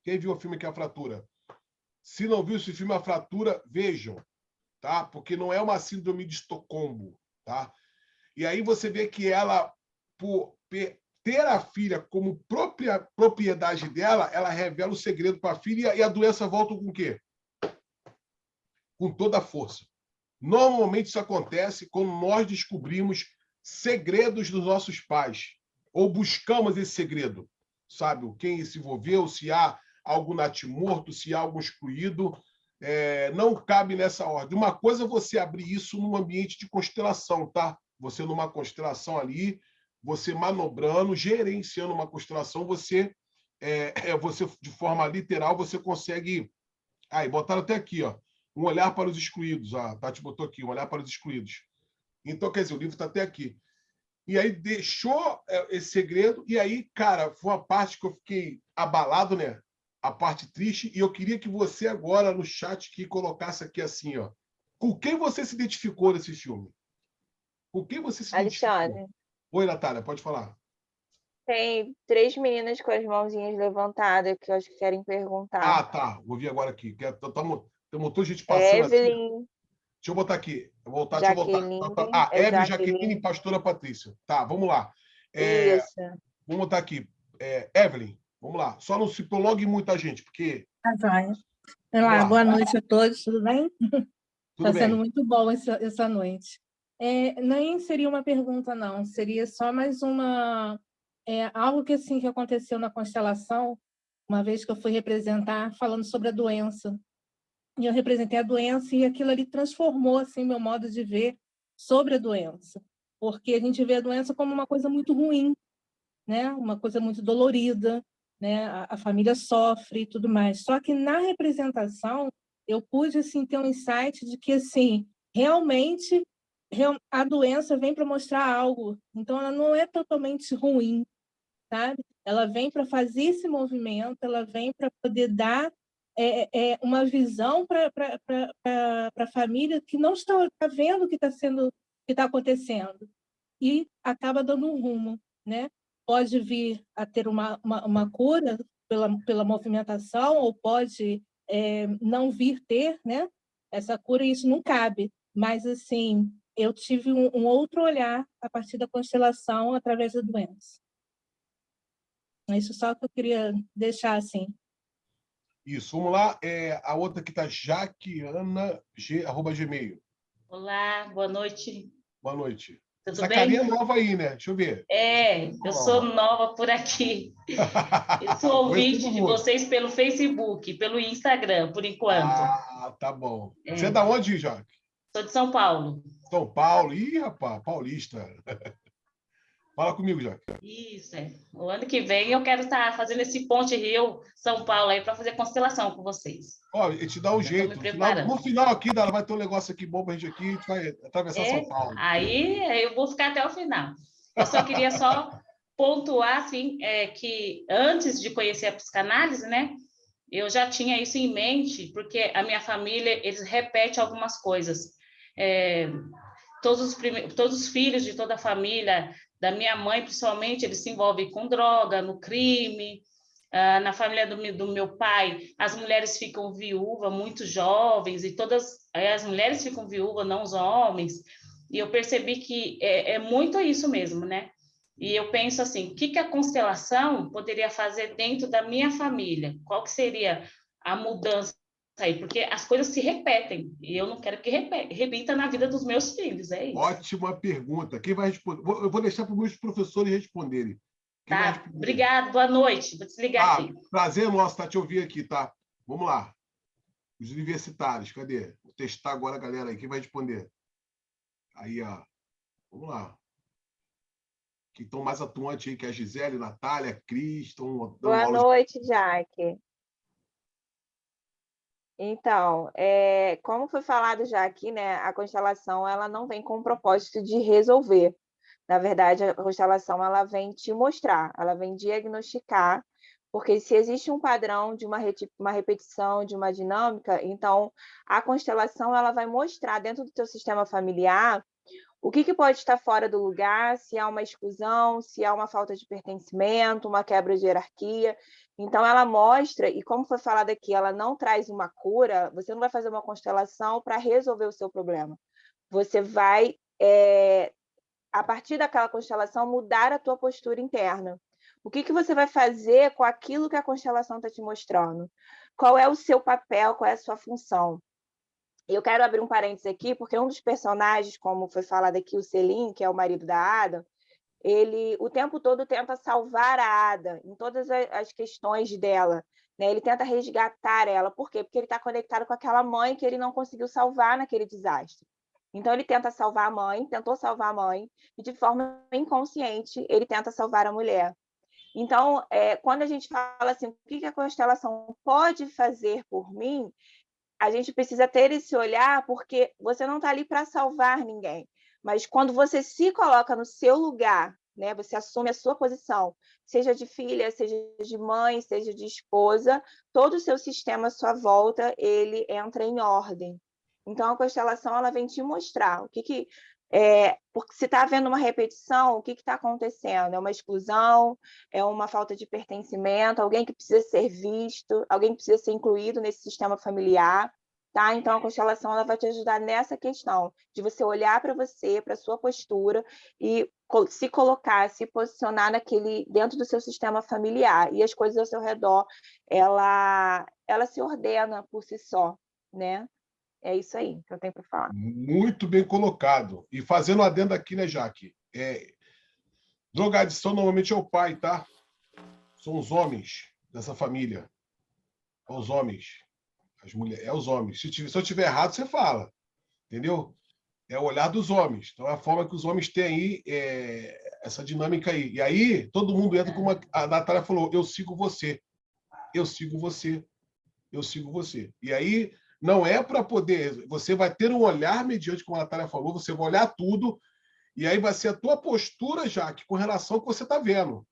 Quem viu o filme que é A Fratura? Se não viu esse filme A Fratura, vejam, tá? Porque não é uma síndrome de Estocolmo, tá? E aí você vê que ela, por ter a filha como propriedade dela, ela revela o segredo para a filha e a doença volta com o quê? Com toda a força. Normalmente isso acontece quando nós descobrimos segredos dos nossos pais ou buscamos esse segredo, sabe? Quem se envolveu, se há algo natimorto, se há algo excluído, não cabe nessa ordem. Uma coisa é você abrir isso num ambiente de constelação, tá? Você numa constelação ali, você manobrando, gerenciando uma constelação, você de forma literal, você consegue... Aí, botaram até aqui, ó, um olhar para os excluídos. A Tati botou aqui, um olhar para os excluídos. Então, quer dizer, o livro está até aqui. E aí deixou esse segredo, e aí, cara, foi uma parte que eu fiquei abalado, né? A parte triste, e eu queria que você agora, no chat, que colocasse aqui assim, ó. Com quem você se identificou nesse filme? Com quem você se Alexandre, identificou? Oi, Natália, pode falar. tem 3 meninas com as mãozinhas levantadas que eu acho que querem perguntar. Ah, tá. Vou vir agora aqui. Tem um montão de gente passando aqui. Evelyn, Deixa eu botar aqui. Deixa eu voltar. Jaqueline, Evelyn, Jaqueline Jaqueline. e Pastora Patrícia. Tá, vamos lá. Isso. Vamos botar aqui. Evelyn, vamos lá. Só não se prolongue muita gente, porque... Tá joia. Olá, boa noite a todos, tudo bem? Tudo Está sendo bem. muito bom essa noite. Nem seria uma pergunta, não. Seria só mais algo que, assim, que aconteceu na constelação, uma vez que eu fui representar, falando sobre a doença. E eu representei a doença e aquilo ali transformou, assim, meu modo de ver sobre a doença. Porque a gente vê a doença como uma coisa muito ruim, né? Uma coisa muito dolorida, né? A família sofre e tudo mais. Só que na representação eu pude assim ter um insight de que assim realmente a doença vem para mostrar algo. Então ela não é totalmente ruim, sabe? Ela vem para fazer esse movimento, ela vem para poder dar uma visão para a família que não está vendo o que está acontecendo e acaba dando um rumo, né? Pode vir a ter uma cura pela movimentação ou pode não vir ter, né? Essa cura, isso não cabe. Mas, assim, eu tive um outro olhar a partir da constelação através da doença. Isso só que eu queria deixar assim. Isso, vamos lá. A outra que está jaquiana@gmail. Olá, boa noite. Boa noite. Tudo Essa bem? carinha nova aí, né? Deixa eu ver. Eu sou nova por aqui. Eu sou ouvinte de vocês pelo Facebook, pelo Instagram, por enquanto. Ah, tá bom. Você é da onde, Jaque? Sou de São Paulo. São Paulo. Ih, rapaz, paulista. Fala comigo, Jaque. Isso, O ano que vem eu quero estar fazendo esse Ponte Rio-São Paulo aí para fazer constelação com vocês. Ó, a gente dá um jeito. No final aqui, vai ter um negócio aqui bom pra gente aqui, a gente vai atravessar São Paulo. Aí eu vou ficar até o final. Eu só queria pontuar, assim, que antes de conhecer a psicanálise, né, eu já tinha isso em mente, porque a minha família, eles repetem algumas coisas. Todos os filhos de toda a família, da minha mãe, principalmente, eles se envolvem com droga, no crime. Na família do meu pai, as mulheres ficam viúvas muito jovens, e todas as mulheres ficam viúvas, não os homens. E eu percebi que é muito isso mesmo, né? E eu penso assim, o que a constelação poderia fazer dentro da minha família? Qual que seria a mudança aí? Porque as coisas se repetem, e eu não quero que repita na vida dos meus filhos, é isso. Ótima pergunta. Quem vai responder? Eu vou deixar para os meus professores responderem. Tá, obrigado, boa noite. Vou desligar aqui. Prazer nosso estar te ouvir aqui, tá? Vamos lá. Os universitários, cadê? Vou testar agora a galera aí. Quem vai responder? Aí, ó. Vamos lá. Que estão mais atuantes aí, que a Gisele, Natália, Cris. Boa noite, Jaque. Então, como foi falado já aqui, né, a constelação ela não vem com o propósito de resolver. Na verdade, a constelação ela vem te mostrar, ela vem diagnosticar, porque se existe um padrão de uma repetição, de uma dinâmica, então a constelação ela vai mostrar dentro do teu sistema familiar O que pode estar fora do lugar, se há uma exclusão, se há uma falta de pertencimento, uma quebra de hierarquia. Então, ela mostra, e como foi falado aqui, ela não traz uma cura, você não vai fazer uma constelação para resolver o seu problema. Você vai, a partir daquela constelação, mudar a tua postura interna. O que você vai fazer com aquilo que a constelação está te mostrando? Qual é o seu papel, qual é a sua função? Eu quero abrir um parênteses aqui, porque um dos personagens, como foi falado aqui, o Selim, que é o marido da Ada, ele o tempo todo tenta salvar a Ada em todas as questões dela, né? Ele tenta resgatar ela. Por quê? Porque ele está conectado com aquela mãe que ele não conseguiu salvar naquele desastre. Então, ele tenta salvar a mãe, tentou salvar a mãe, e de forma inconsciente, ele tenta salvar a mulher. Então, quando a gente fala assim, o que a constelação pode fazer por mim, a gente precisa ter esse olhar, porque você não está ali para salvar ninguém, mas quando você se coloca no seu lugar, né, você assume a sua posição, seja de filha, seja de mãe, seja de esposa, todo o seu sistema à sua volta, ele entra em ordem. Então, a constelação ela vem te mostrar o que porque se está havendo uma repetição, o que está acontecendo? É uma exclusão? É uma falta de pertencimento? Alguém que precisa ser visto? Alguém que precisa ser incluído nesse sistema familiar? Tá? Então, a constelação ela vai te ajudar nessa questão, de você olhar para você, para a sua postura e se colocar, se posicionar dentro do seu sistema familiar. E as coisas ao seu redor, ela se ordena por si só, né? É isso aí que eu tenho para falar. Muito bem colocado. E fazendo adendo aqui, né, Jaque? Drogadição normalmente é o pai, tá? São os homens dessa família. É os homens. As mulheres, é os homens. Se eu tiver errado, você fala. Entendeu? É o olhar dos homens. Então, é a forma que os homens têm aí essa dinâmica aí. E aí, todo mundo entra como a Natália falou, eu sigo você. Eu sigo você. Eu sigo você. E aí, não é para poder... Você vai ter um olhar mediante, como a Natália falou, você vai olhar tudo, e aí vai ser a tua postura, Jaque, com relação ao que você está vendo.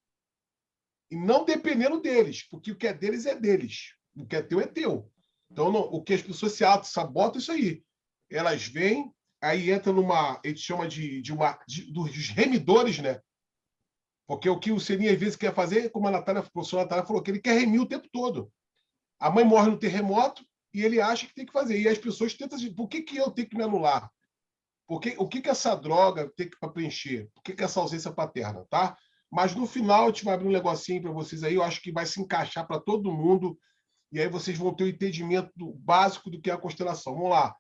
E não dependendo deles, porque o que é deles é deles. O que é teu é teu. Então, o que as pessoas se auto-sabotam, isso aí. Elas vêm, aí entra numa... A gente chama dos remidores, né? Porque o que o Selinho, às vezes, quer fazer, como a professora Natália falou, que ele quer remir o tempo todo. A mãe morre no terremoto e ele acha que tem que fazer. E as pessoas tentam dizer, por que eu tenho que me anular? O que essa droga tem que preencher? Por que essa ausência paterna, tá? Mas no final, a gente vai abrir um negocinho para vocês aí, eu acho que vai se encaixar para todo mundo, e aí vocês vão ter o entendimento básico do que é a constelação. Vamos lá.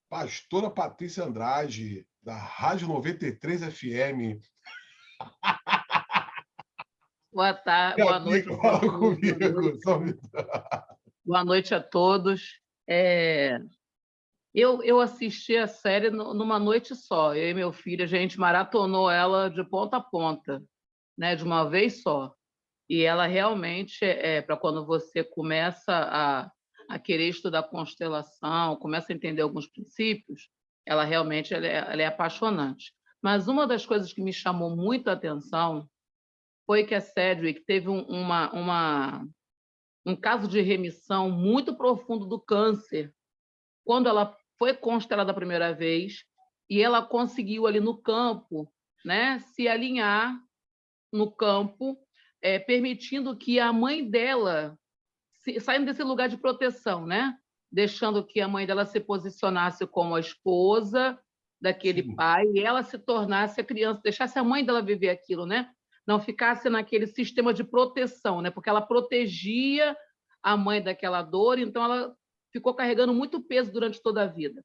Pastora Patrícia Andrade, da Rádio 93 FM. Boa tarde, boa noite. Fala comigo. Boa noite a todos. Eu assisti a série numa noite só. Eu e meu filho, a gente maratonou ela de ponta a ponta, né, de uma vez só. E ela realmente, para quando você começa a querer estudar constelação, começa a entender alguns princípios, ela realmente ela é apaixonante. Mas uma das coisas que me chamou muito a atenção foi que a Cedric teve um caso de remissão muito profundo do câncer, quando ela foi constelada a primeira vez, e ela conseguiu ali no campo, né, se alinhar no campo, permitindo que a mãe dela, saindo desse lugar de proteção, né, deixando que a mãe dela se posicionasse como a esposa daquele Sim. pai, e ela se tornasse a criança, deixasse a mãe dela viver aquilo, né? Não ficasse naquele sistema de proteção, né? Porque ela protegia a mãe daquela dor, então ela ficou carregando muito peso durante toda a vida.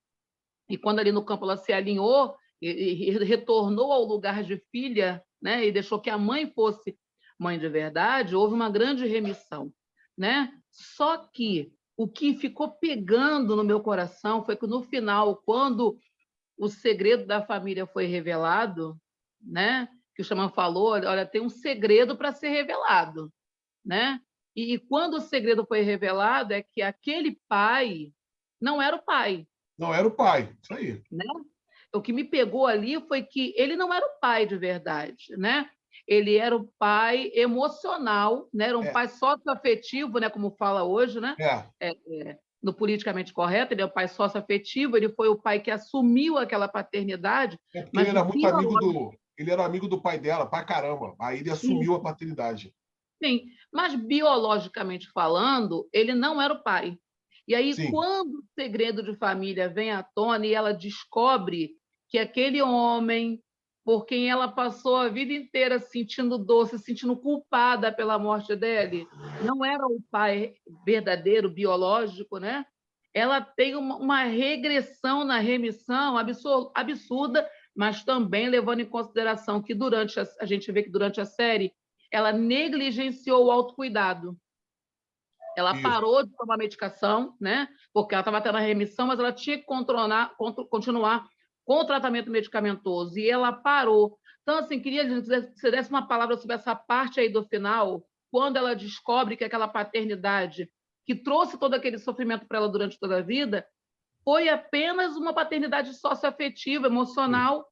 E quando ali no campo ela se alinhou e retornou ao lugar de filha, né? E deixou que a mãe fosse mãe de verdade, houve uma grande remissão, né? Só que o que ficou pegando no meu coração foi que no final, quando o segredo da família foi revelado, né? Que o xamã falou, olha, tem um segredo para ser revelado, né? E quando o segredo foi revelado, é que aquele pai não era o pai. Não era o pai, isso aí. Né? O que me pegou ali foi que ele não era o pai de verdade, né? Ele era o pai emocional, né? Era um pai socioafetivo, né? Como fala hoje, né? no politicamente correto, ele é o pai socioafetivo, ele foi o pai que assumiu aquela paternidade. É porque mas ele era muito amigo biológico, ele era amigo do pai dela, pra caramba. Aí ele assumiu a paternidade. sim, mas biologicamente falando, ele não era o pai. E aí, Sim. quando o segredo de família vem à tona e ela descobre que aquele homem, por quem ela passou a vida inteira sentindo dor, se sentindo culpada pela morte dele, não era o pai verdadeiro, biológico, né? Ela tem uma regressão na remissão absurda, mas também levando em consideração que a gente vê que durante a série ela negligenciou o autocuidado. Ela Isso. parou de tomar medicação, né? Porque ela estava tendo a remissão, mas ela tinha que continuar com o tratamento medicamentoso, e ela parou. Então, assim, queria que você desse uma palavra sobre essa parte aí do final, quando ela descobre que aquela paternidade que trouxe todo aquele sofrimento para ela durante toda a vida foi apenas uma paternidade socioafetiva, emocional,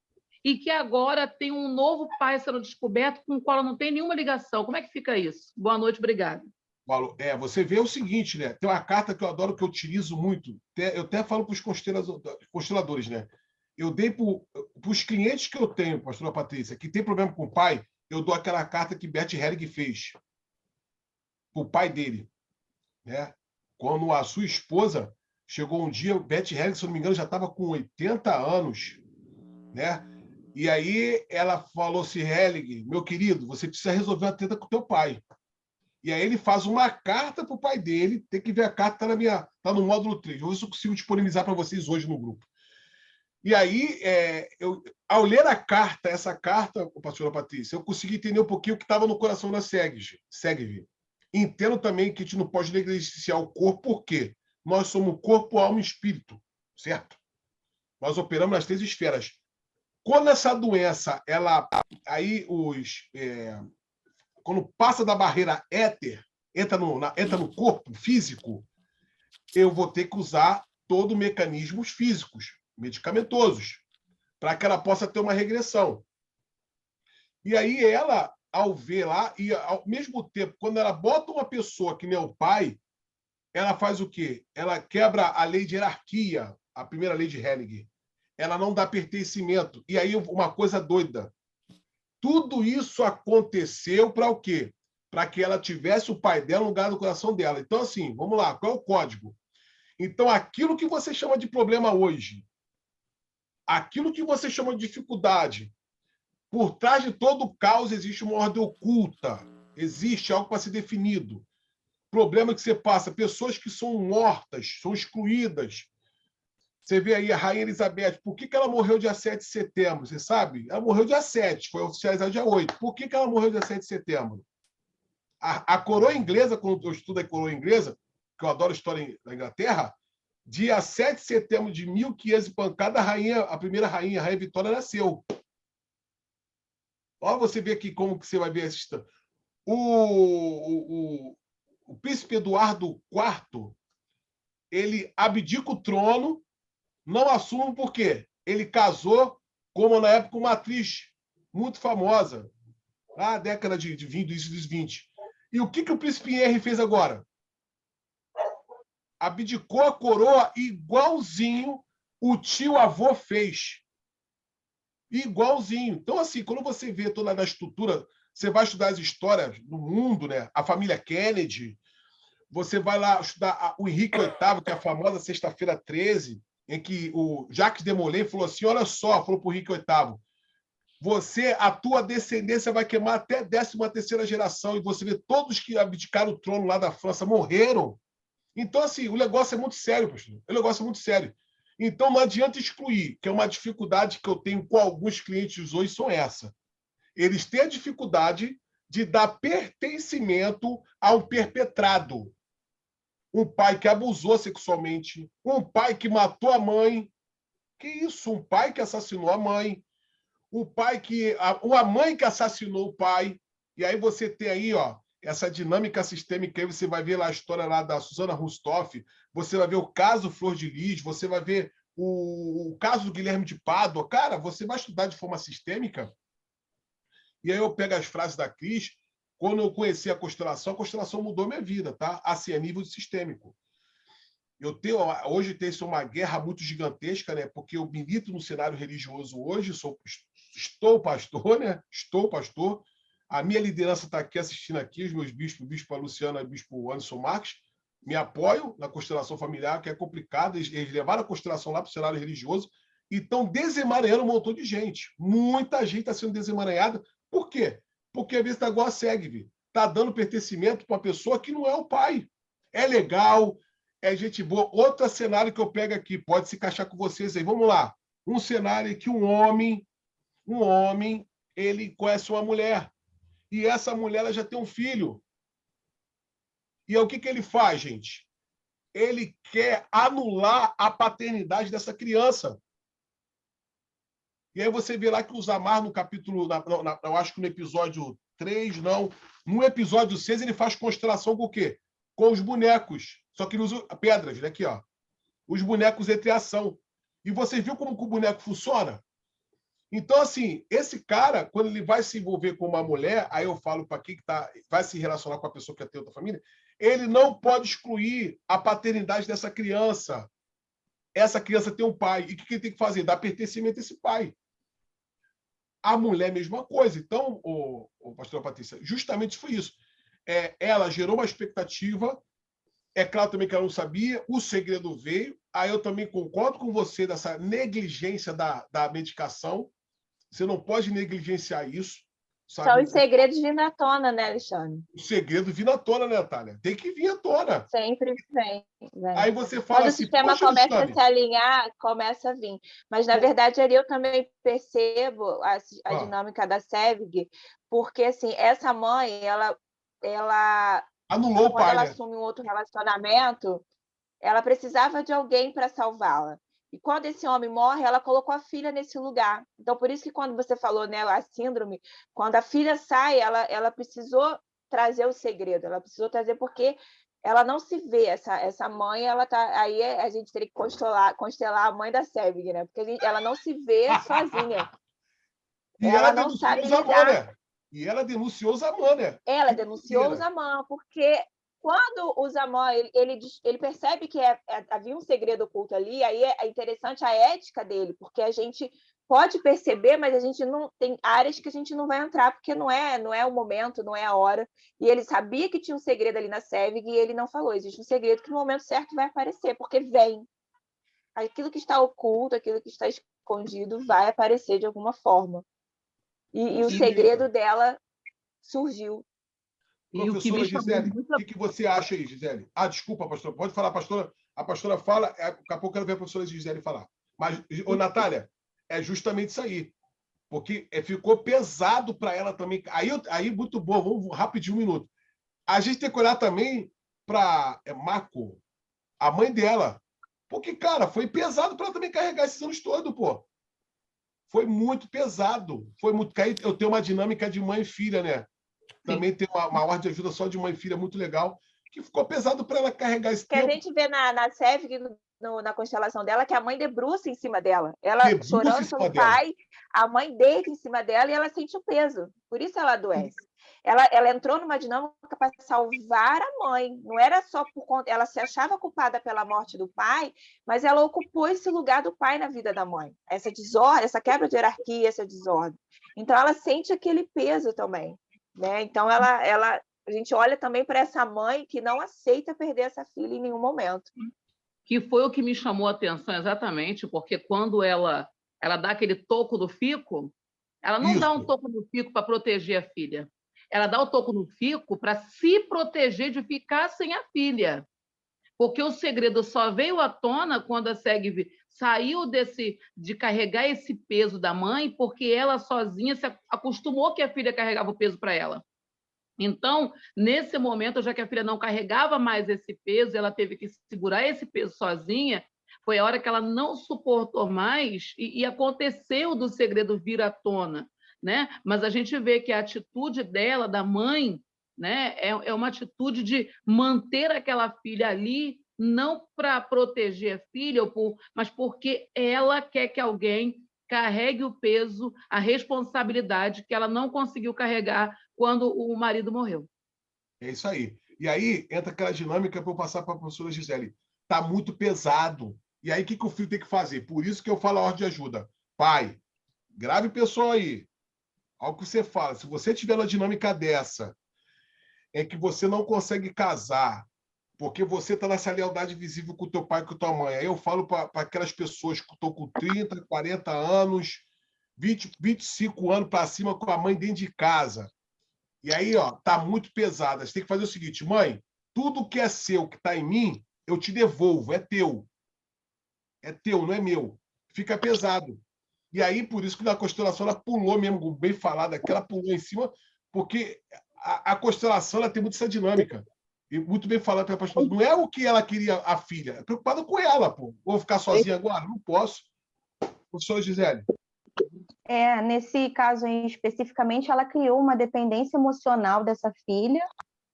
e que agora tem um novo pai sendo descoberto com o qual ela não tem nenhuma ligação. Como é que fica isso? Boa noite, obrigada. Paulo, você vê o seguinte, né? Tem uma carta que eu adoro, que eu utilizo muito. Eu até falo para os consteladores, né? Eu dei para os clientes que eu tenho, pastora Patrícia, que tem problema com o pai, eu dou aquela carta que Bert Helling fez para o pai dele, né? Quando a sua esposa chegou um dia, Bert Helling, se eu não me engano, já estava com 80 anos, né? E aí ela falou assim, Helling, meu querido, você precisa resolver a treta com o teu pai. E aí ele faz uma carta para o pai dele, tem que ver a carta, tá no módulo 3. Vou ver se eu consigo disponibilizar para vocês hoje no grupo. E aí, ao ler essa carta, pastora Patrícia, eu consegui entender um pouquinho o que estava no coração da Segvi. Entendo também que a gente não pode negligenciar o corpo, porque nós somos corpo, alma e espírito, certo? Nós operamos nas 3 esferas. Quando essa doença, quando passa da barreira éter, entra no corpo físico, eu vou ter que usar todo mecanismos físicos, medicamentosos, para que ela possa ter uma regressão. E aí ela, ao ver lá, e ao mesmo tempo, quando ela bota uma pessoa que nem o pai, ela faz o quê? Ela quebra a lei de hierarquia, a primeira lei de Helling. Ela não dá pertencimento. E aí uma coisa doida. Tudo isso aconteceu para o quê? Para que ela tivesse o pai dela no lugar do coração dela. Então, assim, vamos lá, qual é o código? Então, aquilo que você chama de problema hoje, aquilo que você chama de dificuldade, por trás de todo o caos existe uma ordem oculta, existe algo para ser definido. Problema que você passa, pessoas que são mortas, são excluídas. Você vê aí a Rainha Elizabeth, por que ela morreu dia 7 de setembro? Você sabe? Ela morreu dia 7, foi oficializado dia 8. Por que ela morreu dia 7 de setembro? A coroa inglesa, quando eu estudo a coroa inglesa, que eu adoro história da Inglaterra, dia 7 de setembro de 1500 e pancada, a primeira rainha, a Rainha Vitória, nasceu. Olha você vê aqui como que você vai ver essa história. O príncipe Eduardo IV, ele abdica o trono, não assume por quê? Ele casou, como na época, uma atriz muito famosa, lá na década de 20, início dos 20. E o que o príncipe Henry fez agora? Abdicou a coroa igualzinho o tio-avô fez. Igualzinho. Então, assim, quando você vê toda a estrutura, você vai estudar as histórias do mundo, né? A família Kennedy, você vai lá estudar o Henrique VIII, que é a famosa Sexta-feira 13, em que o Jacques de Molay falou assim, olha só, falou para o Henrique VIII, a tua descendência vai queimar até a 13ª geração, e você vê todos que abdicaram o trono lá da França morreram. Então, assim, o negócio é muito sério, pastor. O negócio é muito sério. Então, não adianta excluir, que é uma dificuldade que eu tenho com alguns clientes hoje, são essa. Eles têm a dificuldade de dar pertencimento ao perpetrado. Um pai que abusou sexualmente, um pai que matou a mãe. Que isso? Um pai que assassinou a mãe, uma mãe que assassinou o pai. E aí você tem aí, essa dinâmica sistêmica, aí você vai ver lá a história lá da Susana Rustoff, você vai ver o caso Flor de Lis, você vai ver o caso do Guilherme de Pádua. Cara, você vai estudar de forma sistêmica. E aí eu pego as frases da Cris. Quando eu conheci a constelação mudou minha vida, tá? Assim, a nível sistêmico. Hoje tem uma guerra muito gigantesca, né? Porque eu milito no cenário religioso hoje, estou pastor, né? Estou pastor. A minha liderança está aqui assistindo aqui, os meus bispos, o bispo Luciana e o bispo Anderson Marques, me apoiam na constelação familiar, que é complicada. Eles levaram a constelação lá para o cenário religioso e estão desemaranhando um montão de gente. Muita gente está sendo desemaranhada. Por quê? Porque às vezes está igual a Segvi. Está dando pertencimento para uma pessoa que não é o pai. É legal, é gente boa. Outro cenário que eu pego aqui, pode se encaixar com vocês aí. Vamos lá. Um cenário em que um homem, ele conhece uma mulher. E essa mulher ela já tem um filho. E aí, o que ele faz, gente? Ele quer anular a paternidade dessa criança. E aí você vê lá que o Zamar, no capítulo, eu acho que no episódio 3, não. No episódio 6, ele faz constelação com o quê? Com os bonecos. Só que ele usa pedras, né? Aqui, ó. Os bonecos entre ação. E você viu como que o boneco funciona? Então, assim, esse cara, quando ele vai se envolver com uma mulher, aí eu falo para quem que vai se relacionar com a pessoa que tem outra família, ele não pode excluir a paternidade dessa criança. Essa criança tem um pai. E o que ele tem que fazer? Dar pertencimento a esse pai. A mulher, mesma coisa. Então, pastora Patrícia, justamente foi isso. Ela gerou uma expectativa. É claro também que ela não sabia. O segredo veio. Aí eu também concordo com você dessa negligência da medicação. Você não pode negligenciar isso. Sabe? São os segredos vindo à tona, né, Alexandre? O segredo vindo à tona, né, Natália? Tem que vir à tona. Sempre vem. Aí você fala quando assim, o sistema começa Alexandre, a se alinhar, começa a vir. Mas, na verdade, ali eu também percebo a dinâmica da SEVG, porque, assim, essa mãe, ela anulou o quando pai, ela né? assume um outro relacionamento, ela precisava de alguém para salvá-la. E quando esse homem morre, ela colocou a filha nesse lugar. Então, por isso que quando você falou, né, a síndrome, quando a filha sai, ela precisou trazer o segredo, ela precisou trazer porque ela não se vê, essa mãe, ela tá aí, a gente teria que constelar a mãe da Sevig, né? Porque ela não se vê sozinha. E ela não sabe lidar. Né? E ela denunciou o Zaman, né? Ela denunciou o Zaman, porque quando o Zaman ele percebe que havia um segredo oculto ali, aí é interessante a ética dele, porque a gente pode perceber, mas a gente não tem áreas que a gente não vai entrar, porque não é o momento, não é a hora. E ele sabia que tinha um segredo ali na Sevig e ele não falou. Existe um segredo que no momento certo vai aparecer, porque vem. Aquilo que está oculto, aquilo que está escondido vai aparecer de alguma forma. E o segredo dela surgiu. Professora Gisele, o que você acha aí, Gisele? Desculpa, pastora. Pode falar, pastora. A pastora fala, daqui a pouco eu quero ver a professora Gisele falar. Mas, Natália, é justamente isso aí. Porque ficou pesado para ela também. Aí, muito bom, vamos rapidinho, um minuto. A gente tem que olhar também para Marco, a mãe dela. Porque, cara, foi pesado para ela também carregar esses anos todos, pô. Foi muito pesado. Foi muito. Eu tenho uma dinâmica de mãe e filha, né? Também tem uma ordem de ajuda só de mãe e filha muito legal, que ficou pesado para ela carregar esse tempo. Que a gente vê na SEVG, na constelação dela, que a mãe debruça em cima dela. Ela chorando pelo pai, a mãe deita em cima dela e ela sente o peso. Por isso ela adoece. Ela entrou numa dinâmica para salvar a mãe. Não era só por conta... Ela se achava culpada pela morte do pai, mas ela ocupou esse lugar do pai na vida da mãe. Essa desordem, essa quebra de hierarquia, essa desordem. Então, ela sente aquele peso também. Né? Então, a gente olha também para essa mãe que não aceita perder essa filha em nenhum momento. Que foi o que me chamou a atenção exatamente, porque quando ela dá aquele toco do fico, ela não dá um toco no fico para proteger a filha. Ela dá o toco no fico para se proteger de ficar sem a filha. Porque o segredo só veio à tona quando a Segvi saiu de carregar esse peso da mãe, porque ela sozinha se acostumou que a filha carregava o peso para ela. Então, nesse momento, já que a filha não carregava mais esse peso, ela teve que segurar esse peso sozinha, foi a hora que ela não suportou mais e aconteceu do segredo vir à tona, né? Mas a gente vê que a atitude dela, da mãe, né, é uma atitude de manter aquela filha ali, não para proteger a filha, mas porque ela quer que alguém carregue o peso, a responsabilidade que ela não conseguiu carregar quando o marido morreu. É isso aí. E aí entra aquela dinâmica para eu passar para a professora Gisele. está muito pesado. E aí, o que o filho tem que fazer? Por isso que eu falo a ordem de ajuda. Pai, grave pessoal aí. Olha o que você fala. Se você tiver uma dinâmica dessa, é que você não consegue casar, porque você está nessa lealdade visível com o teu pai e com a tua mãe. Aí eu falo para aquelas pessoas que estão com 30, 40 anos, 20, 25 anos para cima com a mãe dentro de casa. E aí, ó, tá muito pesada. Você tem que fazer o seguinte, mãe, tudo que é seu, que está em mim, eu te devolvo, é teu. É teu, não é meu. Fica pesado. E aí, por isso que na constelação ela pulou mesmo, bem falada, que ela pulou em cima, porque a constelação ela tem muito essa dinâmica. E muito bem falado pela pastora. Não é o que ela queria, a filha. É preocupada com ela, pô. Vou ficar sozinha agora? Não posso. Professora Gisele. Nesse caso especificamente, ela criou uma dependência emocional dessa filha,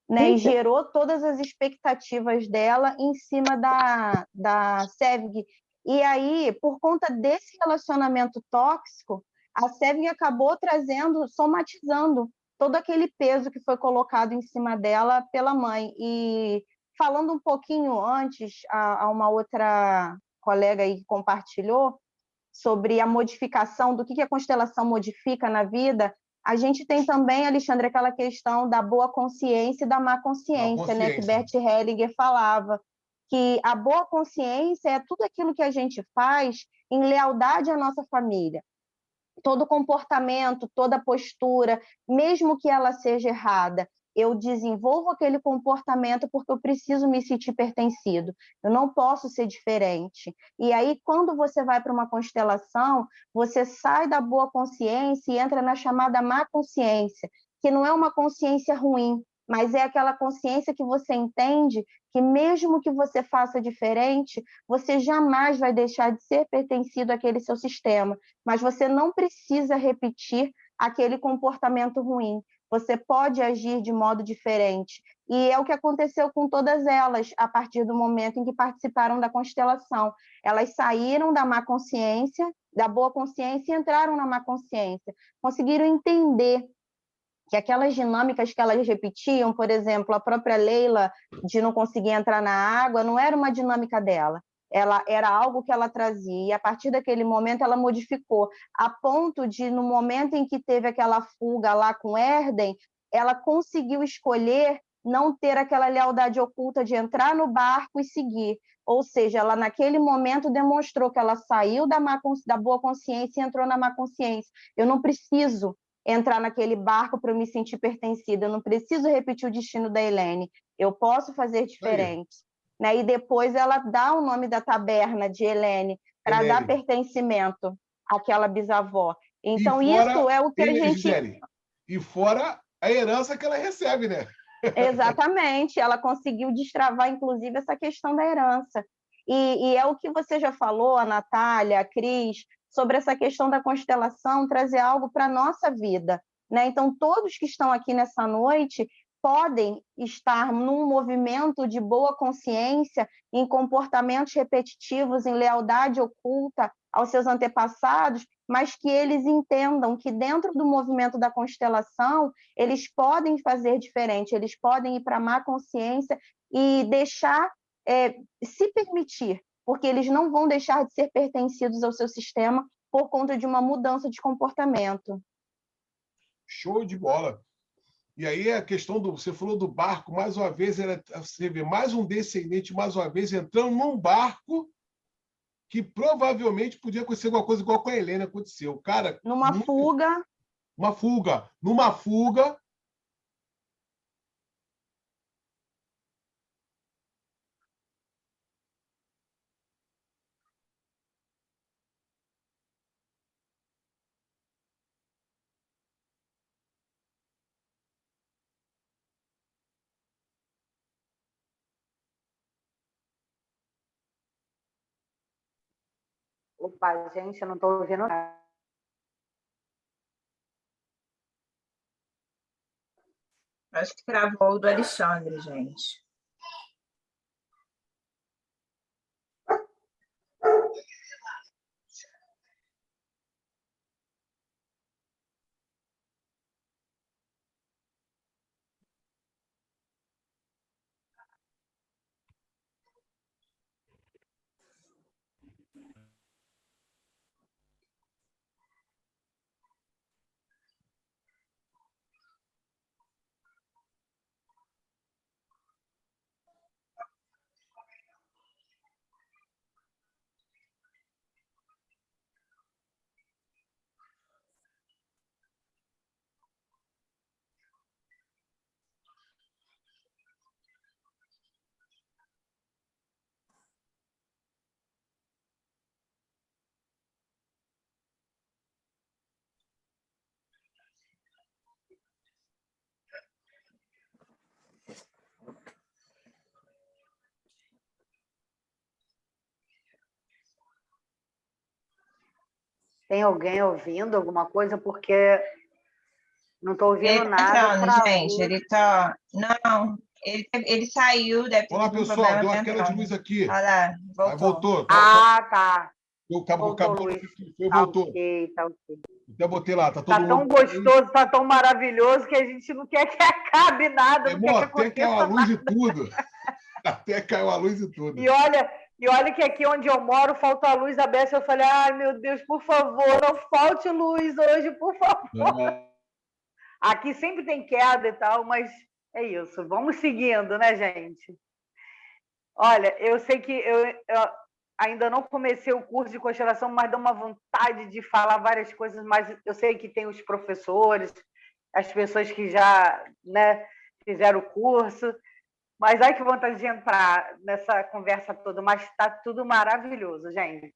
né, e gerou todas as expectativas dela em cima da Sevg. E aí, por conta desse relacionamento tóxico, a Sevg acabou somatizando todo aquele peso que foi colocado em cima dela pela mãe. E falando um pouquinho antes, a uma outra colega aí que compartilhou sobre a modificação, do que a constelação modifica na vida, a gente tem também, Alexandre, aquela questão da boa consciência e da má consciência, né, que Bert Hellinger falava, que a boa consciência é tudo aquilo que a gente faz em lealdade à nossa família. Todo comportamento, toda postura, mesmo que ela seja errada, eu desenvolvo aquele comportamento porque eu preciso me sentir pertencido. Eu não posso ser diferente. E aí, quando você vai para uma constelação, você sai da boa consciência e entra na chamada má consciência, que não é uma consciência ruim, mas é aquela consciência que você entende que mesmo que você faça diferente, você jamais vai deixar de ser pertencido àquele seu sistema, mas você não precisa repetir aquele comportamento ruim. Você pode agir de modo diferente. E é o que aconteceu com todas elas, a partir do momento em que participaram da constelação. Elas saíram da má consciência, da boa consciência, e entraram na má consciência. Conseguiram entender que aquelas dinâmicas que elas repetiam, por exemplo, a própria Leila de não conseguir entrar na água, não era uma dinâmica dela. Ela era algo que ela trazia, e a partir daquele momento ela modificou, a ponto de, no momento em que teve aquela fuga lá com Erden, ela conseguiu escolher não ter aquela lealdade oculta de entrar no barco e seguir. Ou seja, ela naquele momento demonstrou que ela saiu da boa consciência e entrou na má consciência. Eu não preciso entrar naquele barco para eu me sentir pertencida, eu não preciso repetir o destino da Helene, eu posso fazer diferente. Né? E depois ela dá o nome da taberna de Helene para dar pertencimento àquela bisavó. Então, isso é o que a gente... Gisele, e fora a herança que ela recebe, né? Exatamente, ela conseguiu destravar, inclusive, essa questão da herança. E é o que você já falou, a Natália, a Cris, sobre essa questão da constelação, trazer algo para a nossa vida. Né? Então, todos que estão aqui nessa noite podem estar num movimento de boa consciência, em comportamentos repetitivos, em lealdade oculta aos seus antepassados, mas que eles entendam que dentro do movimento da constelação, eles podem fazer diferente, eles podem ir para a má consciência e deixar, se permitir, porque eles não vão deixar de ser pertencidos ao seu sistema por conta de uma mudança de comportamento. Show de bola. E aí a questão você falou do barco, mais uma vez, você vê mais um descendente, mais uma vez, entrando num barco que provavelmente podia acontecer alguma coisa igual com a Helena aconteceu. Cara, numa fuga. Numa fuga. Opa, gente, eu não estou ouvindo nada. Acho que travou o do Alexandre, gente. Tem alguém ouvindo alguma coisa? Porque não estou ouvindo Ele tá nada. entrando, Travou. gente. Ele tá. Não, ele saiu, deve ter Olá, tido um pessoal, problema deu uma tá queda de entrando. luz aqui. Olha lá, Aí voltou. Ah, tá. Acabou, Luz. voltou. Ok, tá ok. Até botei lá, tá todo Tá mundo. tão gostoso, tá tão maravilhoso que a gente não quer que acabe nada, não quer que Até caiu a aconteça luz nada. e tudo. Até caiu a luz e tudo. E olha que aqui onde eu moro falta a luz. A Beth, eu falei, ai meu Deus, por favor, não falte luz hoje, por favor. Aqui sempre tem queda e tal, mas é isso. Vamos seguindo, né, gente? Olha, eu sei que eu ainda não comecei o curso de constelação, mas dá uma vontade de falar várias coisas, mas eu sei que tem os professores, as pessoas que já, né, fizeram o curso, mas ai que vontade de entrar nessa conversa toda, mas está tudo maravilhoso, gente.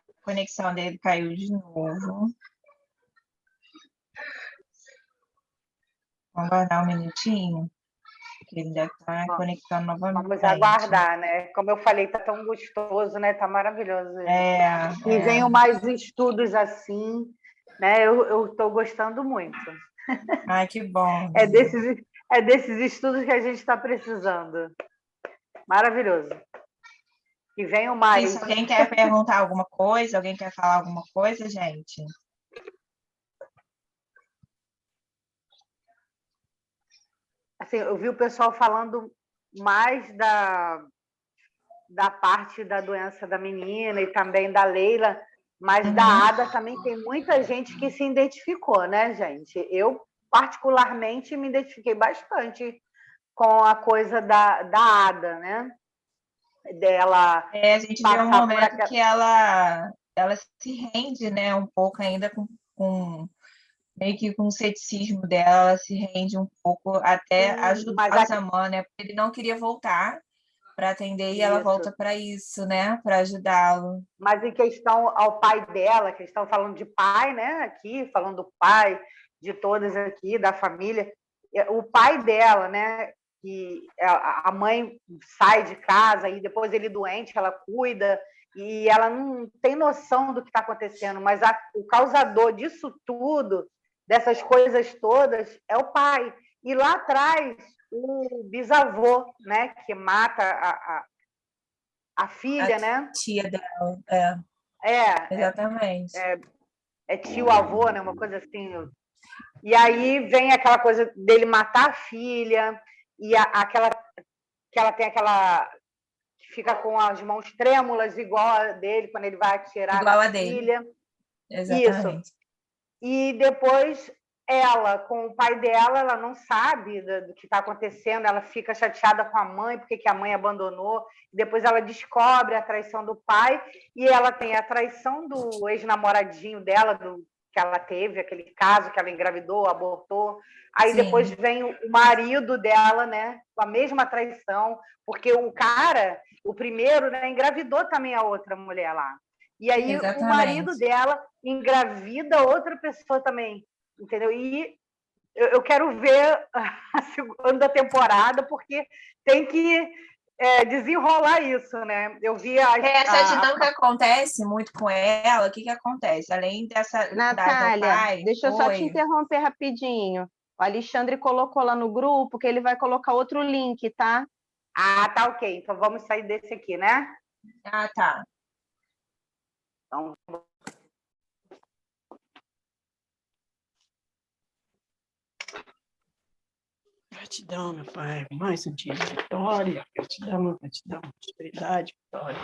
A conexão dele caiu de novo. Vamos aguardar um minutinho, porque ele deve estar conectando novamente. Vamos aguardar, né? Como eu falei, tá tão gostoso, né? Tá maravilhoso. E venham mais estudos assim, né? Eu estou gostando muito. Ai, que bom. É desses estudos que a gente está precisando. Maravilhoso. E venham mais. Se alguém quer perguntar alguma coisa, alguém quer falar alguma coisa, gente? Assim, eu vi o pessoal falando mais da parte da doença da menina e também da Leila, mas da Ada também tem muita gente que se identificou, né, gente? Eu, particularmente, me identifiquei bastante com a coisa da Ada, né? Dela. A gente vê um momento que ela se rende, né, um pouco ainda com meio que com o ceticismo dela, ela se rende um pouco até ajudar o Zaman, né? Porque ele não queria voltar para atender e ela volta para isso, né? Para ajudá-lo. Mas em questão ao pai dela, que estão falando de pai, né? Aqui, falando do pai, de todas aqui, da família, o pai dela, né? Que a mãe sai de casa e depois ele doente, ela cuida e ela não tem noção do que está acontecendo, mas o causador disso tudo, dessas coisas todas, é o pai. E lá atrás, o bisavô, né? Que mata a filha, né? Tia dela, exatamente. É tio-avô, né? Uma coisa assim. E aí vem aquela coisa dele matar a filha e que ela tem aquela que fica com as mãos trêmulas igual a dele quando ele vai atirar na filha. Exatamente. Isso. E depois ela, com o pai dela, ela não sabe do que está acontecendo, ela fica chateada com a mãe, porque que a mãe abandonou, depois ela descobre a traição do pai, e ela tem a traição do ex-namoradinho dela, que ela teve, aquele caso que ela engravidou, abortou, aí depois vem o marido dela, né, com a mesma traição, porque o cara, o primeiro, né, engravidou também a outra mulher lá. E aí o marido dela engravida outra pessoa também, entendeu? E eu quero ver a segunda temporada, porque tem que desenrolar isso, né? Eu vi essa dinâmica acontece muito com ela. O que acontece? Além dessa... Natália, deixa eu só te interromper rapidinho. O Alexandre colocou lá no grupo que ele vai colocar outro link, tá? Ah, tá ok. Então vamos sair desse aqui, né? Ah, tá. Então, gratidão, meu Pai, mais um dia de vitória. Gratidão, prosperidade, vitória.